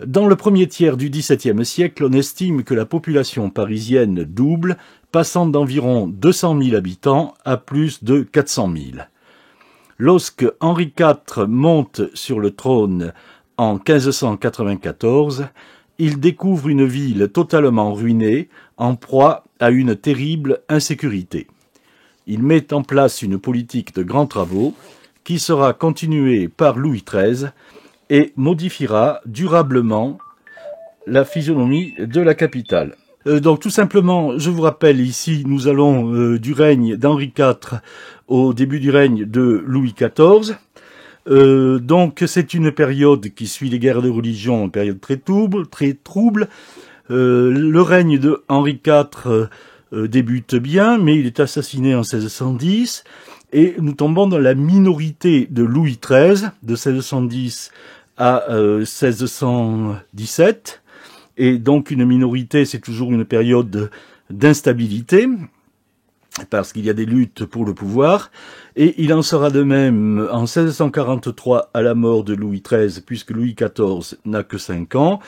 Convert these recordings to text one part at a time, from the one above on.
Dans le premier tiers du XVIIe siècle, on estime que la population parisienne double, passant d'environ 200 000 habitants à plus de 400 000. Lorsque Henri IV monte sur le trône en 1594, il découvre une ville totalement ruinée, en proie à une terrible insécurité. Il met en place une politique de grands travaux qui sera continuée par Louis XIII et modifiera durablement la physionomie de la capitale. Donc tout simplement, je vous rappelle ici, nous allons du règne d'Henri IV au début du règne de Louis XIV. Donc c'est une période qui suit les guerres de religion, une période très trouble. Le règne de Henri IV débute bien, mais il est assassiné en 1610, et nous tombons dans la minorité de Louis XIII, de 1610 à 1617, et donc une minorité, c'est toujours une période d'instabilité, parce qu'il y a des luttes pour le pouvoir, et il en sera de même en 1643 à la mort de Louis XIII, puisque Louis XIV n'a que 5 ans,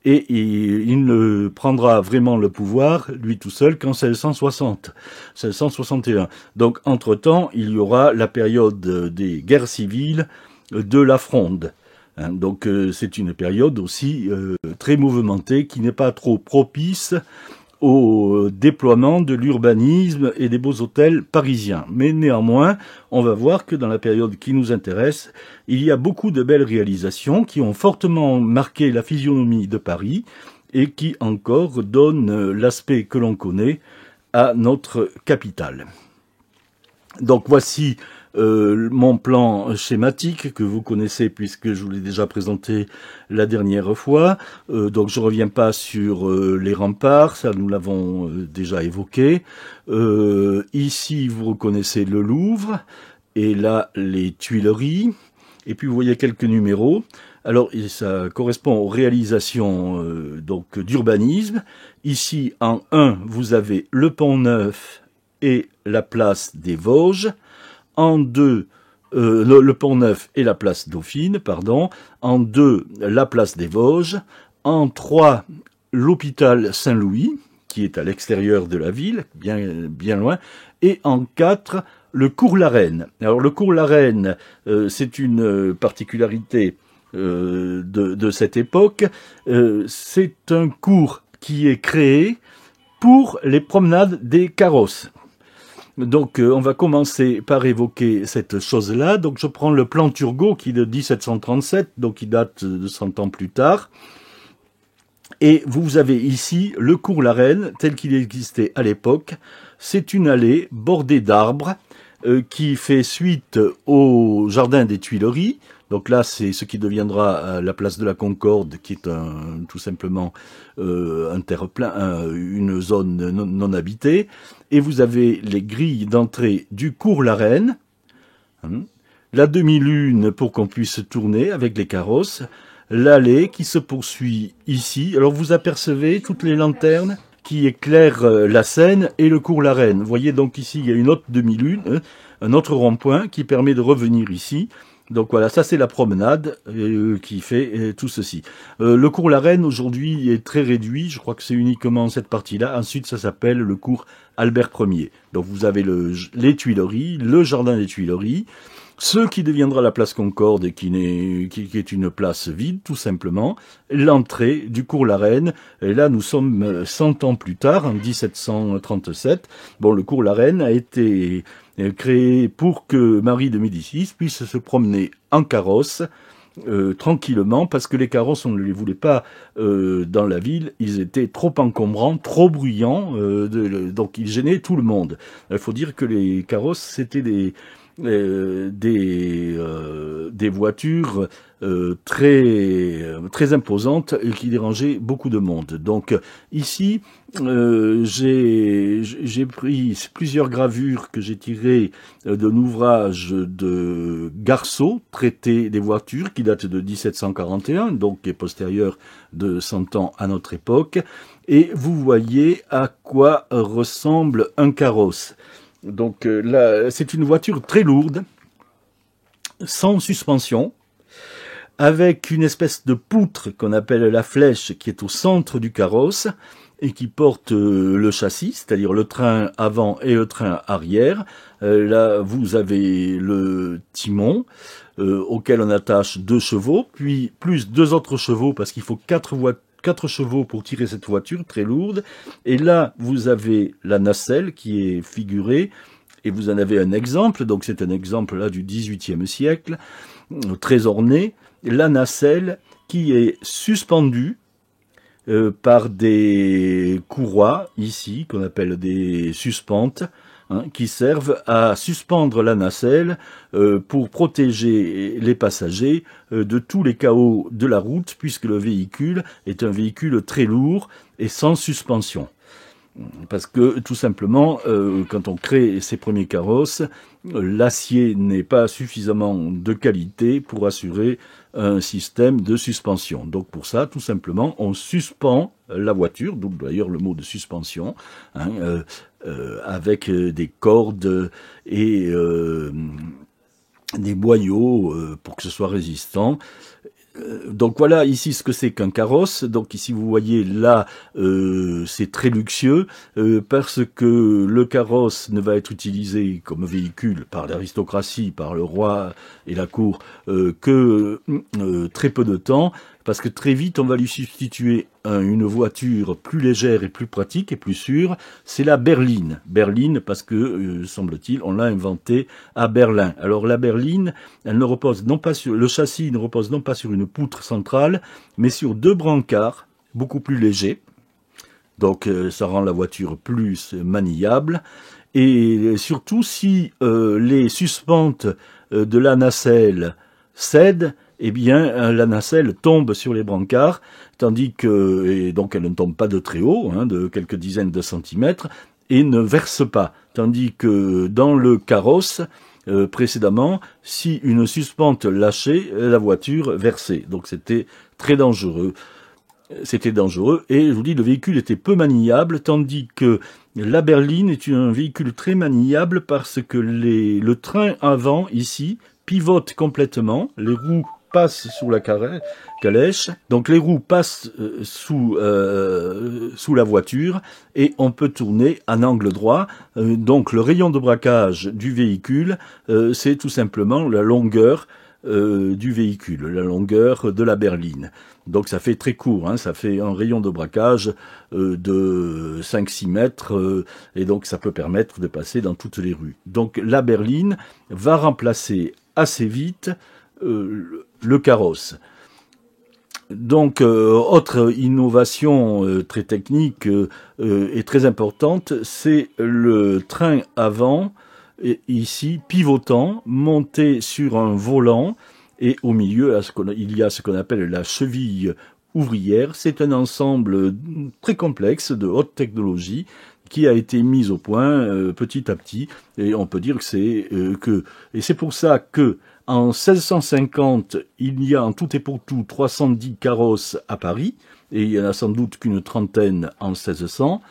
et il ne prendra vraiment le pouvoir, lui tout seul, qu'en 1661. Donc, entre-temps, il y aura la période des guerres civiles de la Fronde. Donc, c'est une période aussi très mouvementée, qui n'est pas trop propice au déploiement de l'urbanisme et des beaux hôtels parisiens. Mais néanmoins, on va voir que dans la période qui nous intéresse, il y a beaucoup de belles réalisations qui ont fortement marqué la physionomie de Paris et qui encore donnent l'aspect que l'on connaît à notre capitale. Donc voici mon plan schématique que vous connaissez puisque je vous l'ai déjà présenté la dernière fois. Donc je reviens pas sur les remparts, ça nous l'avons déjà évoqué. Ici vous reconnaissez le Louvre et là les Tuileries. Et puis vous voyez quelques numéros. Alors ça correspond aux réalisations donc d'urbanisme. Ici en 1 vous avez le Pont-Neuf et la place des Vosges. En 2, le Pont-Neuf et la place Dauphine, pardon. En 2, la place des Vosges. En 3, l'hôpital Saint-Louis, qui est à l'extérieur de la ville, bien loin. Et en 4, le cours La Reine. Alors le cours La Reine, c'est une particularité de cette époque. C'est un cours qui est créé pour les promenades des carrosses. Donc on va commencer par évoquer cette chose-là. Donc je prends le plan Turgot qui est de 1737, donc qui date de 100 ans plus tard. Et vous avez ici le cours La Reine tel qu'il existait à l'époque. C'est une allée bordée d'arbres qui fait suite au jardin des Tuileries. Donc là, c'est ce qui deviendra la place de la Concorde, qui est tout simplement un terre-plein, une zone non habitée. Et vous avez les grilles d'entrée du cours La Reine, la demi-lune pour qu'on puisse tourner avec les carrosses, l'allée qui se poursuit ici. Alors vous apercevez toutes les lanternes qui éclairent la Seine et le cours La Reine. Vous voyez donc ici, il y a une autre demi-lune, un autre rond-point qui permet de revenir ici. Donc voilà, ça c'est la promenade qui fait tout ceci. Le cours La Reine aujourd'hui est très réduit, je crois que c'est uniquement cette partie-là. Ensuite ça s'appelle le cours Albert Ier. Donc vous avez les Tuileries, le jardin des Tuileries, ce qui deviendra la place Concorde qui est une place vide tout simplement, l'entrée du cours La Reine. Et là nous sommes 100 ans plus tard, en 1737. Bon, le cours La Reine a été créé pour que Marie de Médicis puisse se promener en carrosse tranquillement, parce que les carrosses, on ne les voulait pas dans la ville, ils étaient trop encombrants, trop bruyants, donc ils gênaient tout le monde. Il faut dire que les carrosses, c'était des voitures très imposantes et qui dérangeaient beaucoup de monde. Donc ici, j'ai pris plusieurs gravures que j'ai tirées d'un ouvrage de Garceau, traité des voitures, qui date de 1741, donc qui est postérieur de 100 ans à notre époque. Et vous voyez à quoi ressemble un carrosse. Donc là, c'est une voiture très lourde, sans suspension, avec une espèce de poutre qu'on appelle la flèche qui est au centre du carrosse et qui porte le châssis, c'est-à-dire le train avant et le train arrière. Là, vous avez le timon auquel on attache 2 chevaux, puis plus 2 autres chevaux parce qu'il faut 4 chevaux pour tirer cette voiture très lourde. Et là, vous avez la nacelle qui est figurée, et vous en avez un exemple, donc c'est un exemple là du XVIIIe siècle, très orné, la nacelle qui est suspendue par des courroies, ici, qu'on appelle des suspentes, qui servent à suspendre la nacelle pour protéger les passagers de tous les chaos de la route, puisque le véhicule est un véhicule très lourd et sans suspension. Parce que, tout simplement, quand on crée ces premiers carrosses, l'acier n'est pas suffisamment de qualité pour assurer un système de suspension. Donc pour ça, tout simplement, on suspend la voiture, d'où d'ailleurs le mot de suspension, avec des cordes et des boyaux pour que ce soit résistant. Donc voilà ici ce que c'est qu'un carrosse. Donc ici vous voyez là c'est très luxueux parce que le carrosse ne va être utilisé comme véhicule par l'aristocratie, par le roi et la cour que très peu de temps, parce que très vite on va lui substituer une voiture plus légère et plus pratique et plus sûre, c'est la berline. Berline parce que, semble-t-il, on l'a inventée à Berlin. Alors la berline, elle ne repose non pas sur, le châssis ne repose non pas sur une poutre centrale, mais sur 2 brancards, beaucoup plus légers. Donc ça rend la voiture plus maniable. Et surtout, si les suspentes de la nacelle cèdent, eh bien, la nacelle tombe sur les brancards, tandis que, et donc elle ne tombe pas de très haut, de quelques dizaines de centimètres, et ne verse pas. Tandis que dans le carrosse, précédemment, si une suspente lâchait, la voiture versait. Donc c'était très dangereux. C'était dangereux, et je vous dis, le véhicule était peu maniable, tandis que la berline est un véhicule très maniable parce que le train avant, ici, pivote complètement, les roues passent sous la calèche, donc les roues passent sous la voiture et on peut tourner en angle droit. Donc le rayon de braquage du véhicule, c'est tout simplement la longueur du véhicule, la longueur de la berline. Donc ça fait très court, ça fait un rayon de braquage de 5-6 mètres et donc ça peut permettre de passer dans toutes les rues. Donc la berline va remplacer assez vite le carrosse. Donc, autre innovation très technique et très importante, c'est le train avant, ici pivotant, monté sur un volant, et au milieu, il y a ce qu'on appelle la cheville ouvrière. C'est un ensemble très complexe de haute technologie qui a été mis au point petit à petit, et on peut dire que et c'est pour ça que en 1650, il y a en tout et pour tout 310 carrosses à Paris, et il y en a sans doute qu'une trentaine en 1600,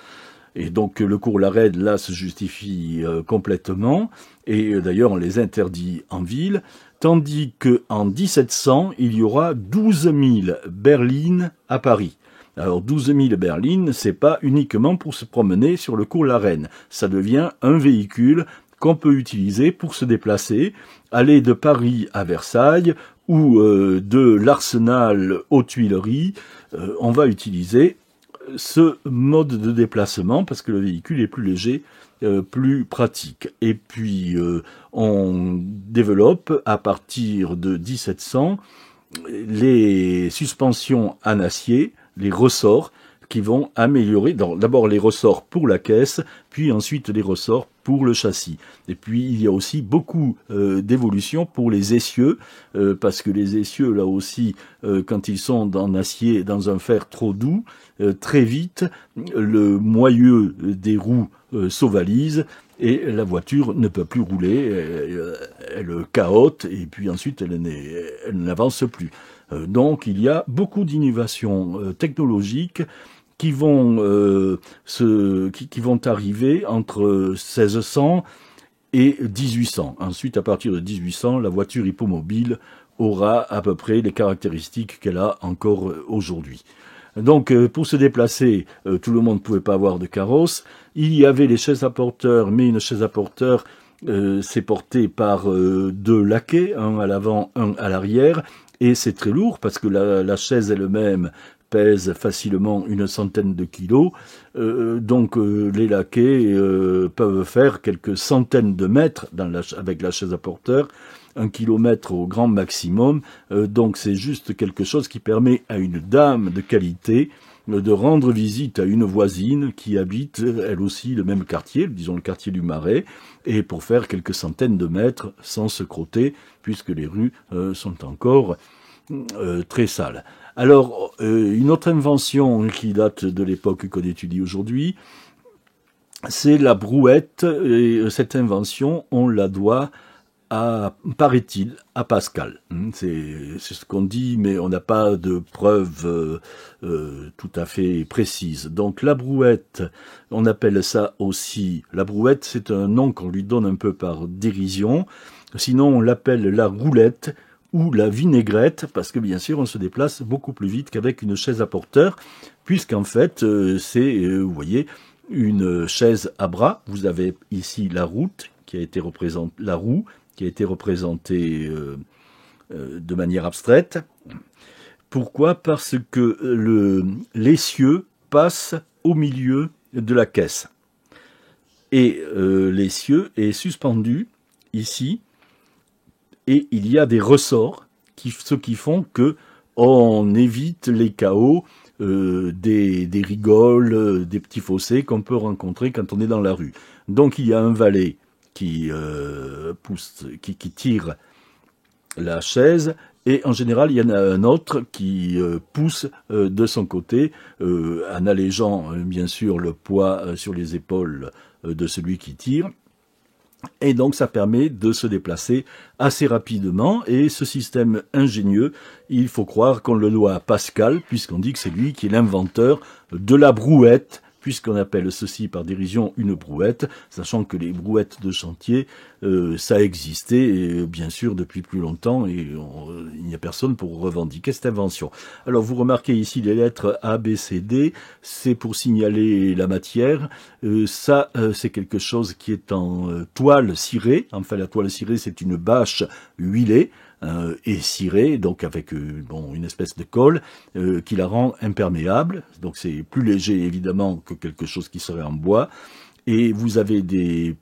et donc le cours Larède, là, se justifie complètement, et d'ailleurs on les interdit en ville, tandis qu'en 1700, il y aura 12 000 berlines à Paris. Alors 12 000 berlines, c'est pas uniquement pour se promener sur le cours Larène, ça devient un véhicule qu'on peut utiliser pour se déplacer, aller de Paris à Versailles ou de l'Arsenal aux Tuileries. On va utiliser ce mode de déplacement parce que le véhicule est plus léger, plus pratique. Et puis on développe à partir de 1700 les suspensions en acier, les ressorts qui vont améliorer d'abord les ressorts pour la caisse, puis ensuite les ressorts pour le châssis. Et puis il y a aussi beaucoup d'évolutions pour les essieux, parce que les essieux, là aussi, quand ils sont en acier, dans un fer trop doux, très vite, le moyeu des roues s'ovalise, et la voiture ne peut plus rouler, elle cahote, et puis ensuite elle n'avance plus. Donc il y a beaucoup d'innovations technologiques qui vont arriver entre 1600 et 1800. Ensuite, à partir de 1800, la voiture hippomobile aura à peu près les caractéristiques qu'elle a encore aujourd'hui. Donc, pour se déplacer, tout le monde ne pouvait pas avoir de carrosse. Il y avait les chaises à porteurs, mais une chaise à porteurs, c'est porté par deux laquais, un à l'avant, un à l'arrière, et c'est très lourd parce que la chaise elle-même pèse facilement une centaine de kilos, donc les laquais peuvent faire quelques centaines de mètres avec la chaise à porteurs, 1 kilomètre au grand maximum, donc c'est juste quelque chose qui permet à une dame de qualité de rendre visite à une voisine qui habite elle aussi le même quartier, disons le quartier du Marais, et pour faire quelques centaines de mètres sans se crotter, puisque les rues sont encore très sales. Alors, une autre invention qui date de l'époque qu'on étudie aujourd'hui, c'est la brouette, et cette invention, on la doit paraît-il, à Pascal. C'est ce qu'on dit, mais on n'a pas de preuves tout à fait précises. Donc la brouette, on appelle ça aussi, la brouette, c'est un nom qu'on lui donne un peu par dérision. Sinon, on l'appelle la roulette ou la vinaigrette, parce que bien sûr, on se déplace beaucoup plus vite qu'avec une chaise à porteur, puisqu'en fait, c'est, vous voyez, une chaise à bras. Vous avez ici la roue qui a été représentée de manière abstraite. Pourquoi ? Parce que l'essieu passe au milieu de la caisse. Et l'essieu est suspendu ici, et il y a des ressorts, ce qui font que on évite les chaos, des rigoles, des petits fossés qu'on peut rencontrer quand on est dans la rue. Donc il y a un valet qui tire la chaise, et en général il y en a un autre qui pousse de son côté, en allégeant bien sûr le poids sur les épaules de celui qui tire. Et donc ça permet de se déplacer assez rapidement, et ce système ingénieux, il faut croire qu'on le doit à Pascal, puisqu'on dit que c'est lui qui est l'inventeur de la brouette, puisqu'on appelle ceci par dérision une brouette, sachant que les brouettes de chantier, ça existait bien sûr depuis plus longtemps, et il n'y a personne pour revendiquer cette invention. Alors vous remarquez ici les lettres A, B, C, D, c'est pour signaler la matière. Ça, c'est quelque chose qui est en toile cirée. Enfin, la toile cirée, c'est une bâche huilée, et cirée, donc avec une espèce de colle qui la rend imperméable. Donc c'est plus léger évidemment que quelque chose qui serait en bois. Et vous avez des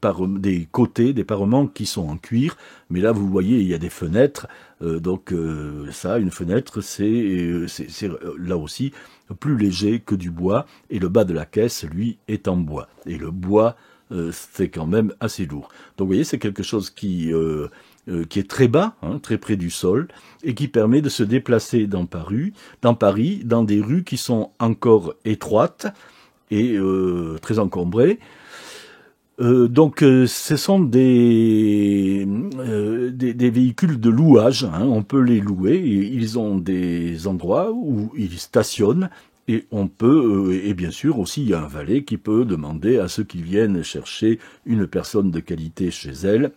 côtés, des parements qui sont en cuir, mais là vous voyez il y a des fenêtres. Une fenêtre, c'est là aussi plus léger que du bois, et le bas de la caisse, lui, est en bois. Et le bois, c'est quand même assez lourd. Donc vous voyez, c'est quelque chose qui est très bas, très près du sol, et qui permet de se déplacer dans Paris, dans des rues qui sont encore étroites et très encombrées. Ce sont des véhicules de louage, on peut les louer, et ils ont des endroits où ils stationnent, et on peut, et bien sûr aussi il y a un valet qui peut demander à ceux qui viennent chercher une personne de qualité chez elle,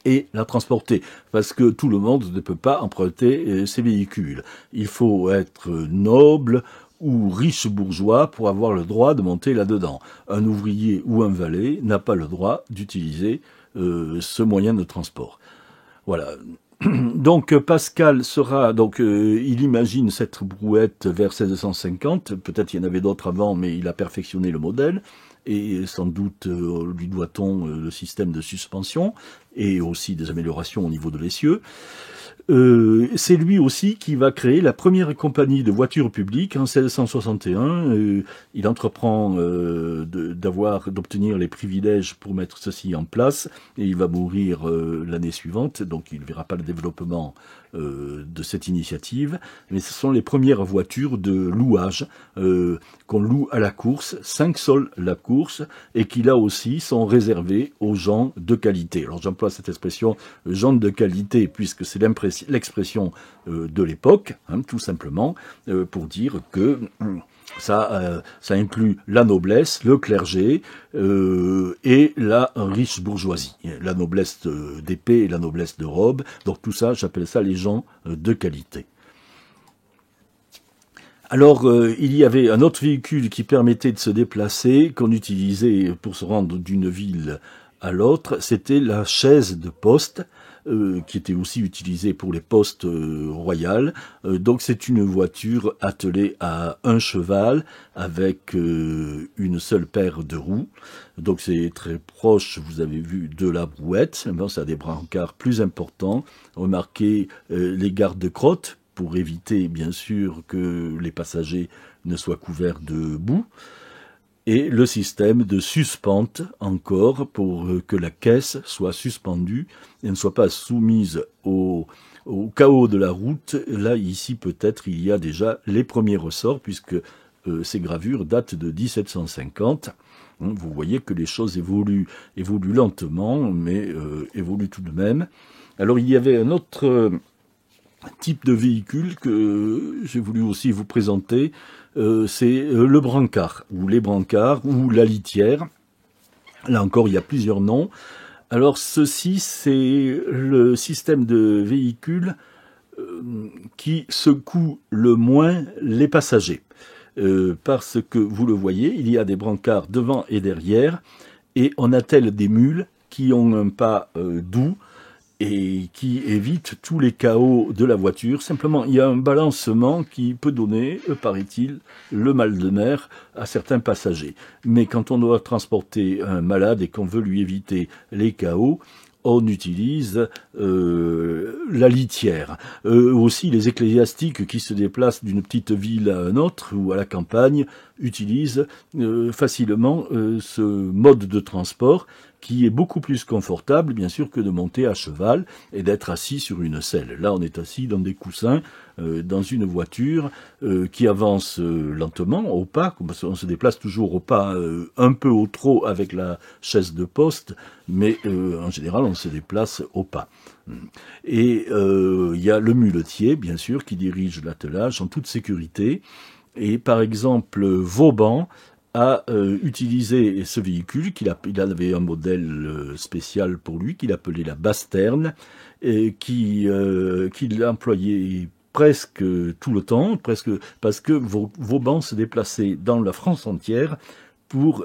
et la transporter, parce que tout le monde ne peut pas emprunter ces véhicules. Il faut être noble ou riche bourgeois pour avoir le droit de monter là-dedans. Un ouvrier ou un valet n'a pas le droit d'utiliser ce moyen de transport. Voilà. Donc Pascal il imagine cette brouette vers 1650, peut-être il y en avait d'autres avant, mais il a perfectionné le modèle, et sans doute lui doit-on le système de suspension, et aussi des améliorations au niveau de l'essieu. C'est lui aussi qui va créer la première compagnie de voitures publiques en 1661. Il entreprend d'obtenir les privilèges pour mettre ceci en place, et il va mourir l'année suivante, donc il ne verra pas le développement de cette initiative. Mais ce sont les premières voitures de louage qu'on loue à la course, 5 sols la course, et qui là aussi sont réservées aux gens de qualité. Alors j'emploie cette expression gens de qualité puisque c'est l'expression de l'époque, tout simplement, pour dire que ça inclut la noblesse, le clergé et la riche bourgeoisie. La noblesse d'épée et la noblesse de robe. Donc tout ça, j'appelle ça les gens de qualité. Alors, il y avait un autre véhicule qui permettait de se déplacer, qu'on utilisait pour se rendre d'une ville à l'autre, c'était la chaise de poste, qui était aussi utilisée pour les postes royales. Donc c'est une voiture attelée à un cheval avec une seule paire de roues. Donc c'est très proche, vous avez vu, de la brouette. Bon, ça a des brancards plus importants. Remarquez les garde-crottes pour éviter bien sûr que les passagers ne soient couverts de boue. Et le système de suspente encore pour que la caisse soit suspendue et ne soit pas soumise au chaos de la route. Là, ici, peut-être, il y a déjà les premiers ressorts puisque ces gravures datent de 1750. Vous voyez que les choses évoluent lentement, mais évoluent tout de même. Alors, il y avait un autre type de véhicule que j'ai voulu aussi vous présenter, c'est le brancard, ou les brancards, ou la litière. Là encore, il y a plusieurs noms. Alors ceci, c'est le système de véhicule qui secoue le moins les passagers. Parce que, vous le voyez, il y a des brancards devant et derrière, et on attelle des mules qui ont un pas doux, et qui évite tous les chaos de la voiture. Simplement, il y a un balancement qui peut donner, paraît-il, le mal de mer à certains passagers. Mais quand on doit transporter un malade et qu'on veut lui éviter les chaos, on utilise la litière. Aussi, les ecclésiastiques qui se déplacent d'une petite ville à une autre ou à la campagne utilisent facilement ce mode de transport qui est beaucoup plus confortable, bien sûr, que de monter à cheval et d'être assis sur une selle. Là, on est assis dans des coussins, dans une voiture qui avance lentement, au pas. On se déplace toujours au pas, un peu au trot avec la chaise de poste, mais en général, on se déplace au pas. Et il y a le muletier, bien sûr, qui dirige l'attelage en toute sécurité. Et par exemple, Vauban a utilisé ce véhicule, il avait un modèle spécial pour lui, qu'il appelait la Basterne, et qu'il employait presque tout le temps, presque parce que Vauban se déplaçait dans la France entière pour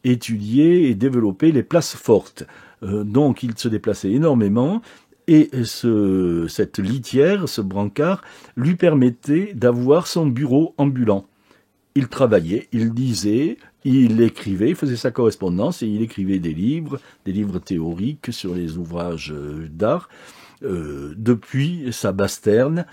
étudier et développer les places fortes. Donc il se déplaçait énormément, et cette litière, ce brancard, lui permettait d'avoir son bureau ambulant. Il travaillait, il lisait, il écrivait, il faisait sa correspondance et il écrivait des livres théoriques sur les ouvrages d'art, depuis sa Basterne,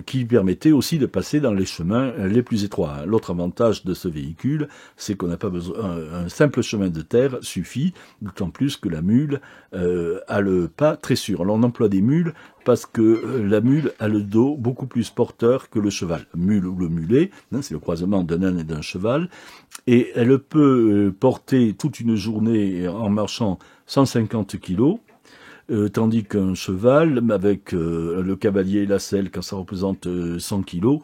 qui permettait aussi de passer dans les chemins les plus étroits. L'autre avantage de ce véhicule, c'est qu'on n'a pas besoin, un simple chemin de terre suffit, d'autant plus que la mule a le pas très sûr. Alors on emploie des mules parce que la mule a le dos beaucoup plus porteur que le cheval. Mule ou le mulet, c'est le croisement d'un âne et d'un cheval, et elle peut porter toute une journée en marchant 150 kilos, tandis qu'un cheval, avec le cavalier et la selle, quand ça représente 100 kilos,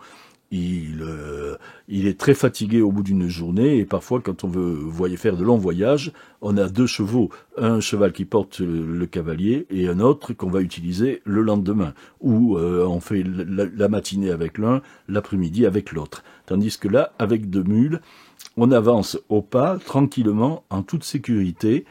il est très fatigué au bout d'une journée, et parfois, quand on veut faire de longs voyages, on a deux chevaux, un cheval qui porte le cavalier et un autre qu'on va utiliser le lendemain, ou on fait la matinée avec l'un, l'après-midi avec l'autre. Tandis que là, avec deux mules, on avance au pas, tranquillement, en toute sécurité,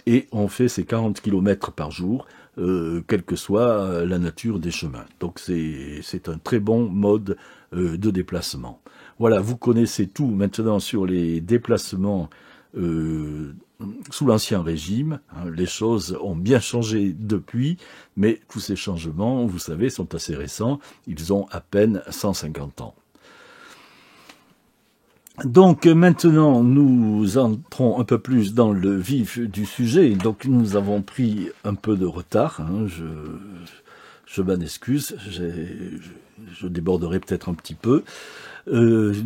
et on fait ces 40 km par jour, quelle que soit la nature des chemins. Donc c'est un très bon mode de déplacement. Voilà, vous connaissez tout maintenant sur les déplacements sous l'Ancien Régime. Les choses ont bien changé depuis, mais tous ces changements, vous savez, sont assez récents. Ils ont à peine 150 ans. Donc maintenant, nous entrons un peu plus dans le vif du sujet. Donc nous avons pris un peu de retard. Je m'en excuse. Je déborderai peut-être un petit peu. Nous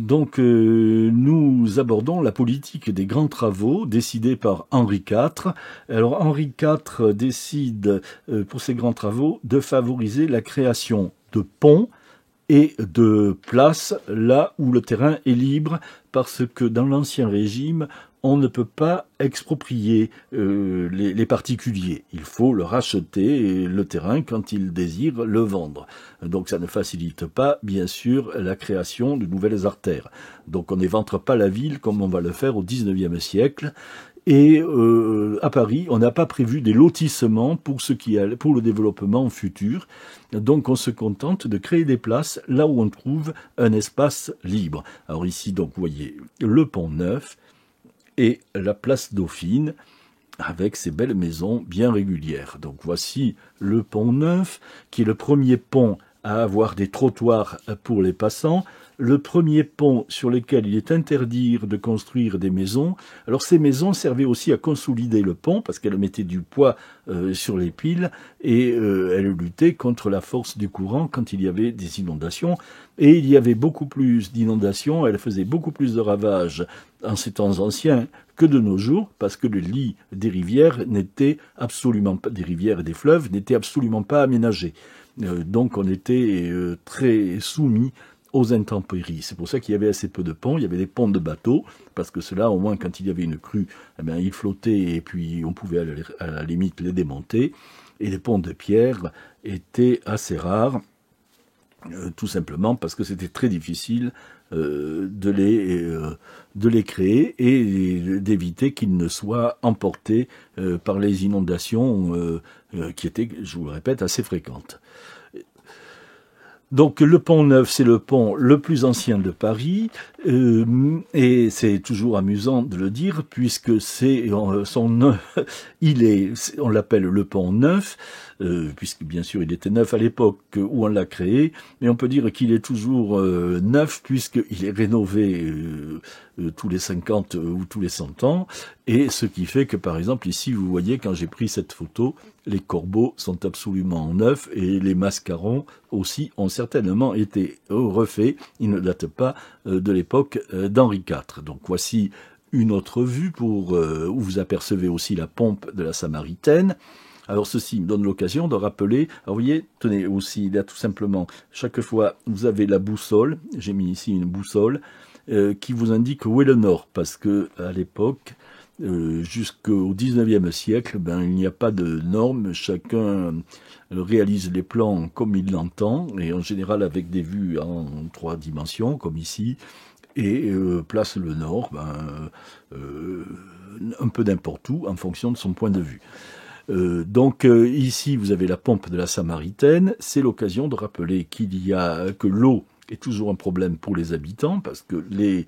abordons la politique des grands travaux décidée par Henri IV. Alors Henri IV décide pour ces grands travaux de favoriser la création de ponts et de places là où le terrain est libre, parce que dans l'Ancien Régime, on ne peut pas exproprier les particuliers. Il faut leur acheter le terrain quand ils désirent le vendre. Donc ça ne facilite pas, bien sûr, la création de nouvelles artères. Donc on n'éventre pas la ville comme on va le faire au XIXe siècle. Et à Paris, on n'a pas prévu des lotissements pour le développement futur. Donc on se contente de créer des places là où on trouve un espace libre. Alors ici, donc, vous voyez le Pont Neuf et la place Dauphine, avec ces belles maisons bien régulières. Donc voici le Pont Neuf, qui est le premier pont à avoir des trottoirs pour les passants, le premier pont sur lequel il est interdit de construire des maisons. Alors ces maisons servaient aussi à consolider le pont, parce qu'elles mettaient du poids sur les piles, et elles luttaient contre la force du courant quand il y avait des inondations. Et il y avait beaucoup plus d'inondations, elles faisaient beaucoup plus de ravages en ces temps anciens que de nos jours, parce que le lit des rivières n'était absolument pas, des rivières et des fleuves n'étaient absolument pas aménagés. Donc on était très soumis aux intempéries. C'est pour ça qu'il y avait assez peu de ponts. Il y avait des ponts de bateaux, parce que ceux-là, au moins, quand il y avait une crue, eh bien, ils flottaient et puis on pouvait à la limite les démonter. Et les ponts de pierre étaient assez rares, tout simplement parce que c'était très difficile de les créer et d'éviter qu'ils ne soient emportés par les inondations qui étaient, je vous le répète, assez fréquentes. Donc le Pont Neuf, c'est le pont le plus ancien de Paris, et c'est toujours amusant de le dire, puisque c'est on l'appelle le Pont Neuf, puisque bien sûr il était neuf à l'époque où on l'a créé, mais on peut dire qu'il est toujours neuf, puisqu'il est rénové tous les 50 ou tous les 100 ans, et ce qui fait que par exemple ici vous voyez quand j'ai pris cette photo, les corbeaux sont absolument neufs et les mascarons aussi ont certainement été refaits. Ils ne datent pas de l'époque d'Henri IV. Donc voici une autre vue où vous apercevez aussi la pompe de la Samaritaine. Alors ceci me donne l'occasion de rappeler, alors vous voyez, tenez aussi, là tout simplement, chaque fois vous avez la boussole, j'ai mis ici une boussole, qui vous indique où est le nord, parce que à l'époque, jusqu'au XIXe siècle, il n'y a pas de normes, chacun réalise les plans comme il l'entend, et en général avec des vues en 3 dimensions, comme ici, et place le nord, un peu n'importe où, en fonction de son point de vue. Donc ici, vous avez la pompe de la Samaritaine, c'est l'occasion de rappeler que l'eau est toujours un problème pour les habitants, parce que les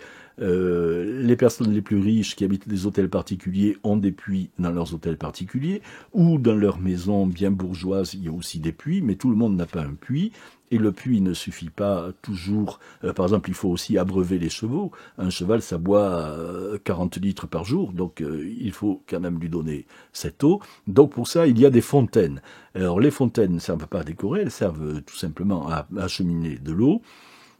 personnes les plus riches qui habitent des hôtels particuliers ont des puits dans leurs hôtels particuliers, ou dans leurs maisons bien bourgeoises, il y a aussi des puits, mais tout le monde n'a pas un puits, et le puits ne suffit pas toujours. Par exemple, il faut aussi abreuver les chevaux. Un cheval, ça boit 40 litres par jour, donc il faut quand même lui donner cette eau. Donc pour ça, il y a des fontaines. Alors les fontaines ne servent pas à décorer, elles servent tout simplement à acheminer de l'eau.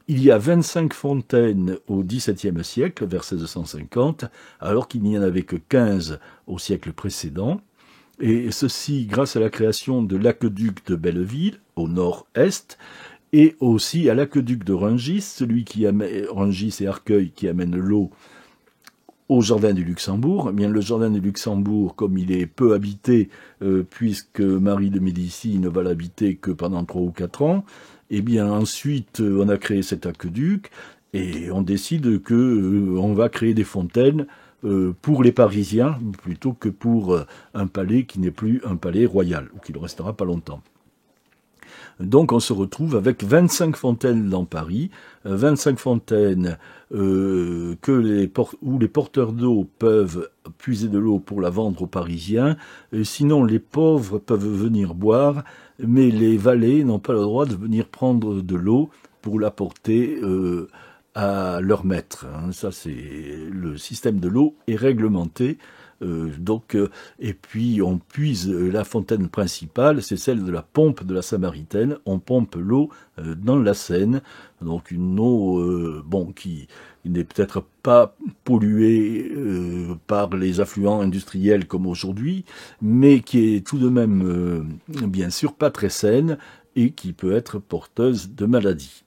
Il y a 25 fontaines au XVIIe siècle, vers 1650, alors qu'il n'y en avait que 15 au siècle précédent. Et ceci grâce à la création de l'aqueduc de Belleville, au nord-est, et aussi à l'aqueduc de Rungis, Rungis et Arcueil qui amène l'eau au jardin du Luxembourg. Eh bien, le jardin du Luxembourg, comme il est peu habité, puisque Marie de Médicis ne va l'habiter que pendant 3 ou 4 ans, eh bien ensuite on a créé cet aqueduc et on décide que on va créer des fontaines pour les Parisiens plutôt que pour un palais qui n'est plus un palais royal ou qui ne restera pas longtemps. Donc on se retrouve avec 25 fontaines dans Paris, 25 fontaines où les porteurs d'eau peuvent puiser de l'eau pour la vendre aux Parisiens, sinon les pauvres peuvent venir boire, mais les valets n'ont pas le droit de venir prendre de l'eau pour l'apporter à leur maître. Ça, c'est le système de l'eau est réglementé. Et puis on puise la fontaine principale, c'est celle de la pompe de la Samaritaine. On pompe l'eau dans la Seine, donc une eau qui n'est peut-être pas polluée par les affluents industriels comme aujourd'hui, mais qui est tout de même bien sûr pas très saine et qui peut être porteuse de maladies.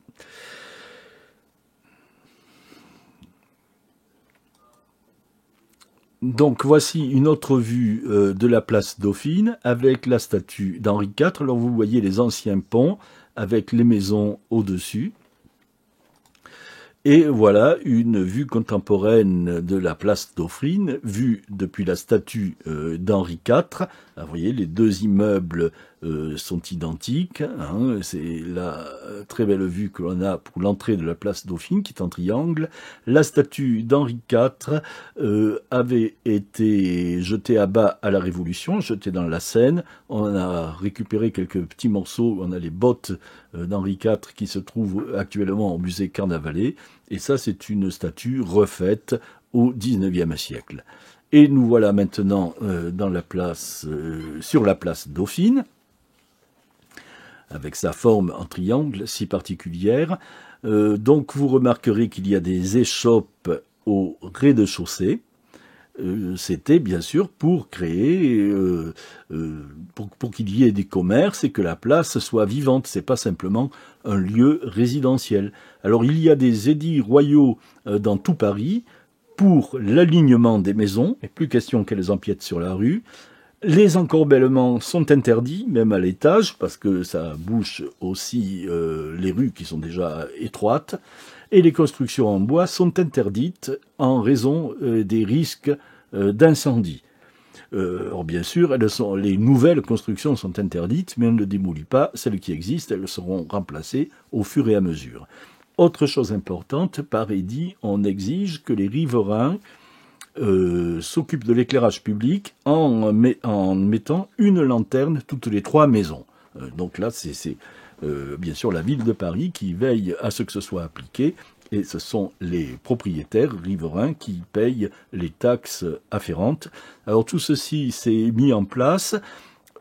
Donc voici une autre vue de la place Dauphine avec la statue d'Henri IV. Alors vous voyez les anciens ponts avec les maisons au-dessus. Et voilà une vue contemporaine de la place Dauphine, vue depuis la statue d'Henri IV. Alors, vous voyez, les deux immeubles sont identiques. Hein. C'est la très belle vue que l'on a pour l'entrée de la place Dauphine, qui est en triangle. La statue d'Henri IV avait été jetée à bas à la Révolution, jetée dans la Seine. On a récupéré quelques petits morceaux. On a les bottes d'Henri IV qui se trouvent actuellement au musée Carnavalet. Et ça, c'est une statue refaite au XIXe siècle. Et nous voilà maintenant dans la place, sur la place Dauphine, avec sa forme en triangle si particulière. Donc vous remarquerez qu'il y a des échoppes au rez-de-chaussée. C'était bien sûr pour créer, pour qu'il y ait des commerces et que la place soit vivante. C'est pas simplement un lieu résidentiel. Alors il y a des édits royaux dans tout Paris pour l'alignement des maisons, et plus question qu'elles empiètent sur la rue. Les encorbellements sont interdits, même à l'étage, parce que ça bouche aussi les rues qui sont déjà étroites. Et les constructions en bois sont interdites en raison des risques d'incendie. Or bien sûr, les nouvelles constructions sont interdites, mais on ne démolit pas celles qui existent, elles seront remplacées au fur et à mesure. Autre chose importante, par édit, on exige que les riverains s'occupent de l'éclairage public en mettant une lanterne toutes les 3 maisons. Donc là, c'est bien sûr la ville de Paris qui veille à ce que ce soit appliqué, et ce sont les propriétaires riverains qui payent les taxes afférentes. Alors tout ceci s'est mis en place,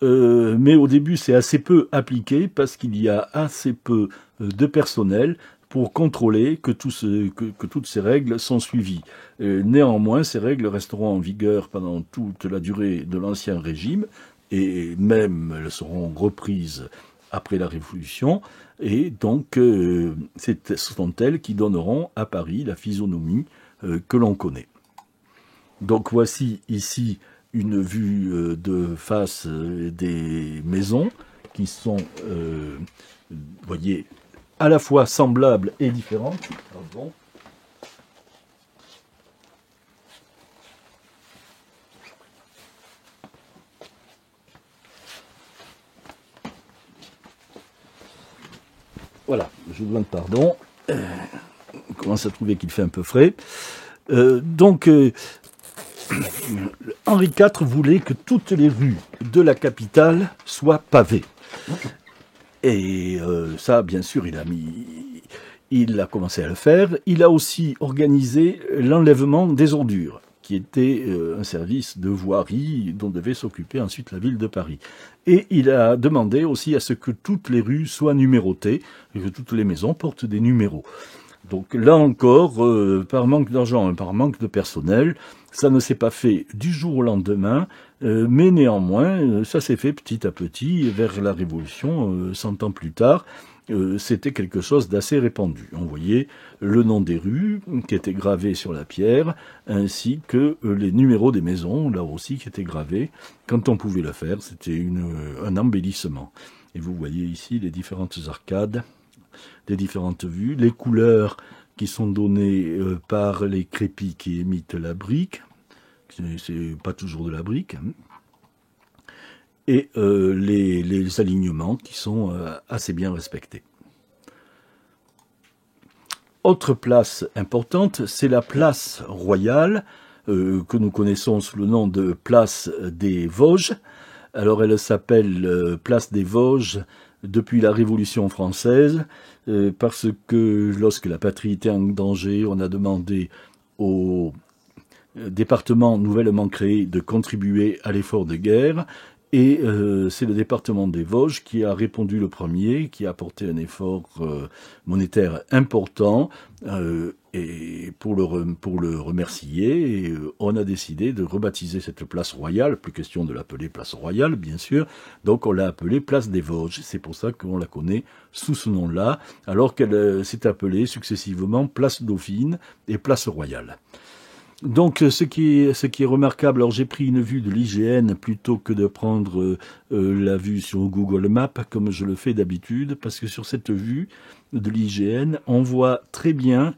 mais au début c'est assez peu appliqué parce qu'il y a assez peu de personnel pour contrôler que toutes ces règles sont suivies. Néanmoins, ces règles resteront en vigueur pendant toute la durée de l'Ancien Régime, et même elles seront reprises après la Révolution, et donc ce sont elles qui donneront à Paris la physionomie que l'on connaît. Donc voici ici une vue de face des maisons qui sont, vous voyez, à la fois semblables et différentes. Pardon. Voilà, je vous demande pardon. On commence à trouver qu'il fait un peu frais. Henri IV voulait que toutes les rues de la capitale soient pavées. Et ça, bien sûr, il a commencé à le faire. Il a aussi organisé l'enlèvement des ordures, qui était un service de voirie dont devait s'occuper ensuite la ville de Paris. Et il a demandé aussi à ce que toutes les rues soient numérotées, et que toutes les maisons portent des numéros. Donc là encore, par manque d'argent et par manque de personnel, ça ne s'est pas fait du jour au lendemain, mais néanmoins, ça s'est fait petit à petit, vers la Révolution, 100 ans plus tard. C'était quelque chose d'assez répandu. On voyait le nom des rues qui était gravé sur la pierre, ainsi que les numéros des maisons, là aussi, qui étaient gravés. Quand on pouvait le faire, c'était un embellissement. Et vous voyez ici les différentes arcades, des différentes vues, les couleurs qui sont données par les crépis qui émitent la brique. C'est pas toujours de la brique. Hein. Et les alignements qui sont assez bien respectés. Autre place importante, c'est la place royale, que nous connaissons sous le nom de place des Vosges. Alors elle s'appelle place des Vosges depuis la Révolution française, parce que lorsque la patrie était en danger, on a demandé au département nouvellement créé de contribuer à l'effort de guerre. Et c'est le département des Vosges qui a répondu le premier, qui a apporté un effort monétaire important. Et pour le remercier, on a décidé de rebaptiser cette place royale. Plus question de l'appeler place royale, bien sûr. Donc on l'a appelée place des Vosges. C'est pour ça qu'on la connaît sous ce nom-là, alors qu'elle s'est appelée successivement place Dauphine et place royale. Donc, ce qui est remarquable, alors j'ai pris une vue de l'IGN plutôt que de prendre la vue sur Google Maps, comme je le fais d'habitude, parce que sur cette vue de l'IGN, on voit très bien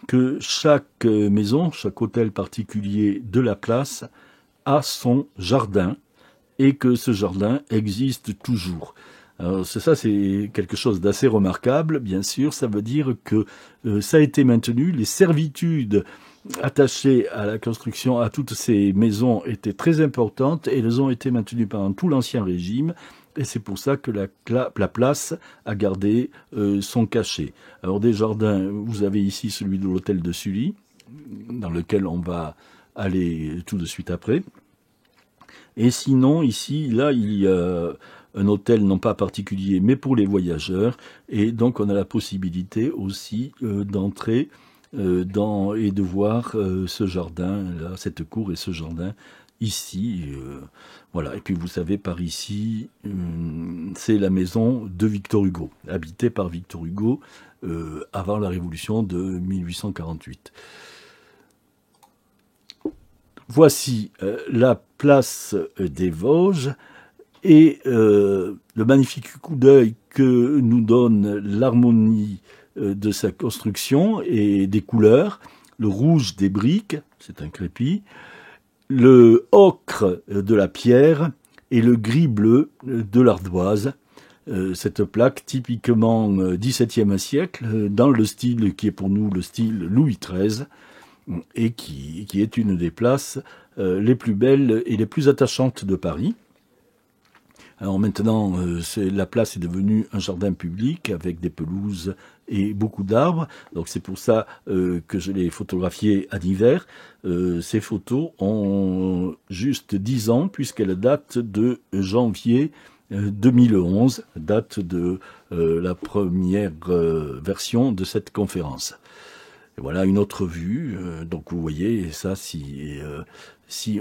que chaque maison, chaque hôtel particulier de la place a son jardin, et que ce jardin existe toujours. Alors ça, c'est quelque chose d'assez remarquable, bien sûr. Ça veut dire que ça a été maintenu. Les servitudes attachées à la construction, à toutes ces maisons, étaient très importantes et elles ont été maintenues pendant tout l'Ancien Régime. Et c'est pour ça que la place a gardé son cachet. Alors des jardins, vous avez ici celui de l'hôtel de Sully, dans lequel on va aller tout de suite après. Et sinon, ici, là, il y a un hôtel non pas particulier, mais pour les voyageurs. Et donc, on a la possibilité aussi d'entrer et de voir ce jardin, là, cette cour et ce jardin ici. Voilà. Et puis, vous savez, par ici, c'est la maison de Victor Hugo, habitée par Victor Hugo avant la Révolution de 1848. Voici la place des Vosges et le magnifique coup d'œil que nous donne l'harmonie de sa construction et des couleurs. Le rouge des briques, c'est un crépi, le ocre de la pierre et le gris-bleu de l'ardoise. Cette plaque typiquement XVIIe siècle, dans le style qui est pour nous le style Louis XIII, et qui est une des places les plus belles et les plus attachantes de Paris. Alors maintenant, la place est devenue un jardin public avec des pelouses et beaucoup d'arbres. Donc c'est pour ça que je l'ai photographiée à l'hiver. Ces photos ont juste 10 ans puisqu'elles datent de janvier 2011, date de la première version de cette conférence. Et voilà une autre vue, donc vous voyez, et ça, si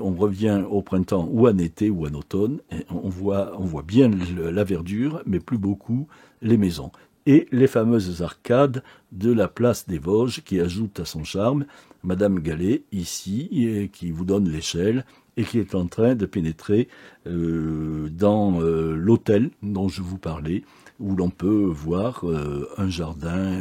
on revient au printemps ou en été ou en automne, on voit bien la verdure, mais plus beaucoup les maisons. Et les fameuses arcades de la place des Vosges qui ajoutent à son charme Madame Gallet, ici, qui vous donne l'échelle et qui est en train de pénétrer dans l'hôtel dont je vous parlais, où l'on peut voir un jardin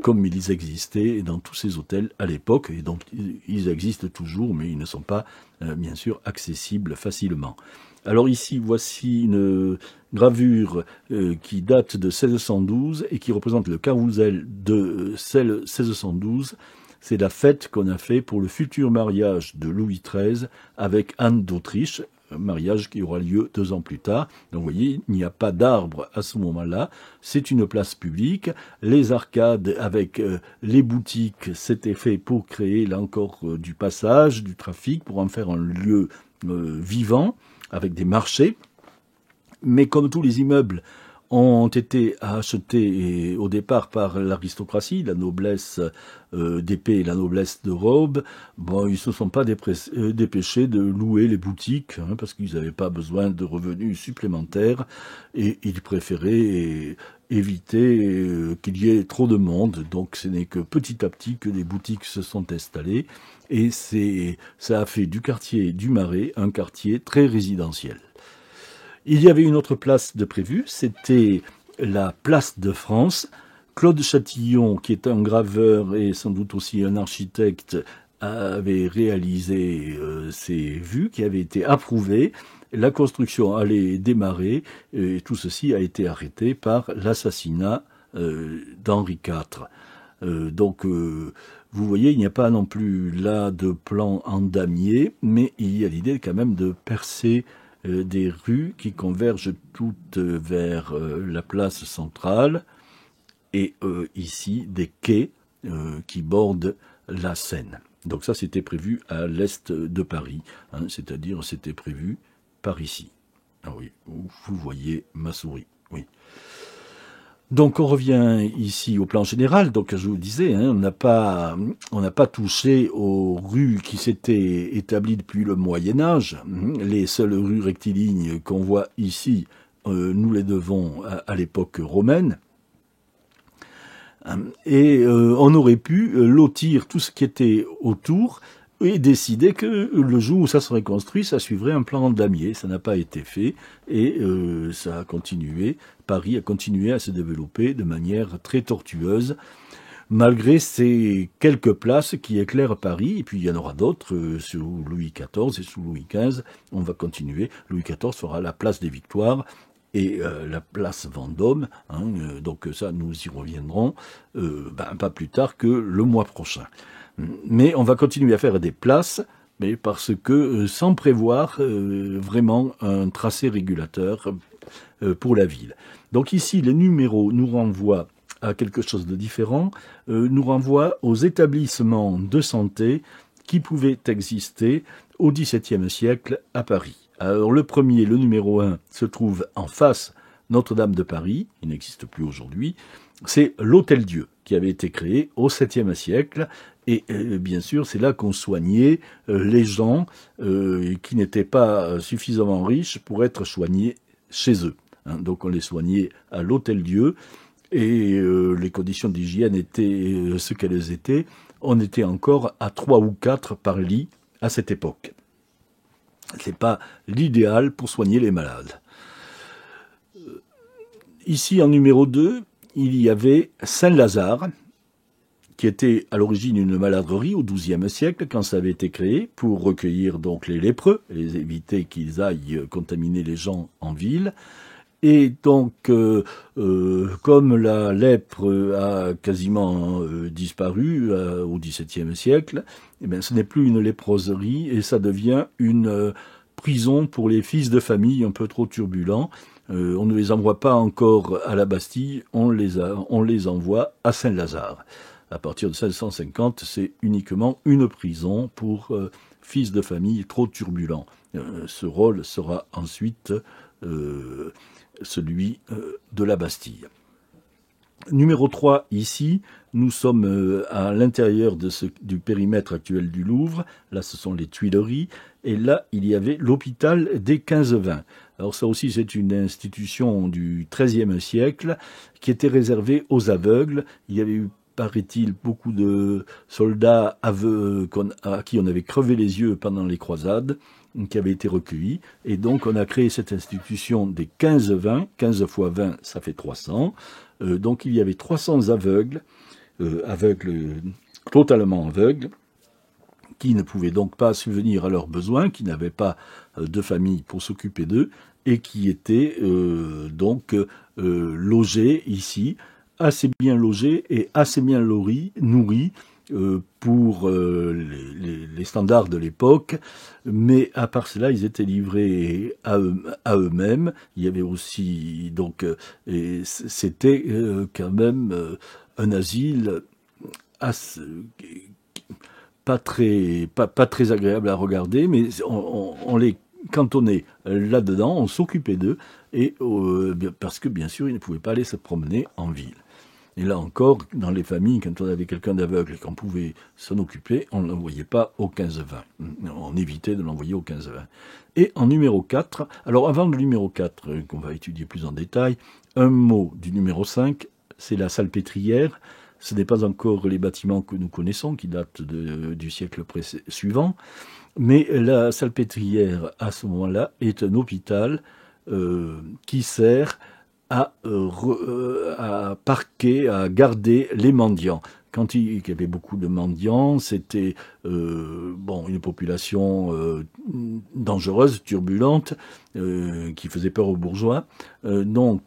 comme ils existaient dans tous ces hôtels à l'époque, et donc ils existent toujours, mais ils ne sont pas, bien sûr, accessibles facilement. Alors ici, voici une gravure qui date de 1612 et qui représente le carrousel de 1612. C'est la fête qu'on a fait pour le futur mariage de Louis XIII avec Anne d'Autriche, un mariage qui aura lieu 2 ans plus tard. Donc vous voyez, il n'y a pas d'arbre à ce moment-là. C'est une place publique. Les arcades avec les boutiques, c'était fait pour créer, là encore, du passage, du trafic, pour en faire un lieu vivant, avec des marchés. Mais comme tous les immeubles ont été achetés au départ par l'aristocratie, la noblesse d'épée et la noblesse de robe, bon, ils se sont pas dépêchés de louer les boutiques, parce qu'ils n'avaient pas besoin de revenus supplémentaires, et ils préféraient éviter qu'il y ait trop de monde. Donc ce n'est que petit à petit que les boutiques se sont installées, et ça a fait du quartier du Marais un quartier très résidentiel. Il y avait une autre place de prévue, c'était la place de France. Claude Chatillon, qui est un graveur et sans doute aussi un architecte, avait réalisé ces vues qui avaient été approuvées. La construction allait démarrer et tout ceci a été arrêté par l'assassinat d'Henri IV. Donc vous voyez, il n'y a pas non plus là de plan en damier, mais il y a l'idée quand même de percer des rues qui convergent toutes vers la place centrale et ici des quais qui bordent la Seine. Donc ça c'était prévu à l'est de Paris, c'est-à-dire c'était prévu par ici. Ah oui, vous voyez ma souris, oui. Donc on revient ici au plan général. Donc je vous disais, on n'a pas touché aux rues qui s'étaient établies depuis le Moyen Âge. Les seules rues rectilignes qu'on voit ici, nous les devons à l'époque romaine. Et on aurait pu lotir tout ce qui était autour et décider que le jour où ça serait construit, ça suivrait un plan damier. Ça n'a pas été fait et ça a continué. Paris a continué à se développer de manière très tortueuse, malgré ces quelques places qui éclairent Paris. Et puis il y en aura d'autres sous Louis XIV et sous Louis XV. On va continuer. Louis XIV fera la place des Victoires et la place Vendôme, donc ça nous y reviendrons pas plus tard que le mois prochain. Mais on va continuer à faire des places, mais parce que sans prévoir vraiment un tracé régulateur pour la ville. Donc ici, les numéros nous renvoient à quelque chose de différent, nous renvoient aux établissements de santé qui pouvaient exister au XVIIe siècle à Paris. Alors le premier, le numéro 1, se trouve en face Notre-Dame de Paris, il n'existe plus aujourd'hui, c'est l'Hôtel-Dieu qui avait été créé au 7e siècle et bien sûr c'est là qu'on soignait les gens qui n'étaient pas suffisamment riches pour être soignés chez eux. Donc on les soignait à l'Hôtel-Dieu et les conditions d'hygiène étaient ce qu'elles étaient. On était encore à 3 ou 4 par lit à cette époque. C'est pas l'idéal pour soigner les malades. Ici, en numéro 2, il y avait Saint-Lazare, qui était à l'origine une maladrerie au XIIe siècle, quand ça avait été créé, pour recueillir donc les lépreux, et les éviter qu'ils aillent contaminer les gens en ville. Et donc, comme la lèpre a quasiment disparu au XVIIe siècle, eh bien, ce n'est plus une léproserie et ça devient une prison pour les fils de famille un peu trop turbulents. On ne les envoie pas encore à la Bastille, on les envoie à Saint-Lazare. À partir de 1650, c'est uniquement une prison pour fils de famille trop turbulents. Ce rôle sera ensuite celui de la Bastille. Numéro 3, ici, nous sommes à l'intérieur du périmètre actuel du Louvre. Là, ce sont les Tuileries. Et là, il y avait l'hôpital des 15-20. Alors ça aussi, c'est une institution du XIIIe siècle qui était réservée aux aveugles. Il y avait eu, paraît-il, beaucoup de soldats aveugles à qui on avait crevé les yeux pendant les croisades, qui avaient été recueillis. Et donc, on a créé cette institution des 15-20. 15 fois 20, ça fait 300. Donc, il y avait 300 aveugles, totalement aveugles, qui ne pouvaient donc pas subvenir à leurs besoins, qui n'avaient pas de famille pour s'occuper d'eux, et qui étaient logés ici, assez bien logés et assez bien nourris pour les standards de l'époque, mais à part cela, ils étaient livrés à eux-mêmes. Il y avait aussi et c'était quand même un asile assez, pas très agréable à regarder, mais on les cantonnait là-dedans, on s'occupait d'eux, et parce que bien sûr, ils ne pouvaient pas aller se promener en ville. Et là encore, dans les familles, quand on avait quelqu'un d'aveugle et qu'on pouvait s'en occuper, on ne l'envoyait pas au 15-20. On évitait de l'envoyer au 15-20. Et en numéro 4, alors avant le numéro 4, qu'on va étudier plus en détail, un mot du numéro 5, c'est la salpêtrière. Ce n'est pas encore les bâtiments que nous connaissons, qui datent du siècle suivant, mais la salpêtrière, à ce moment-là, est un hôpital qui sert à parquer, à garder les mendiants. Quand il y avait beaucoup de mendiants, c'était une population dangereuse, turbulente, qui faisait peur aux bourgeois. On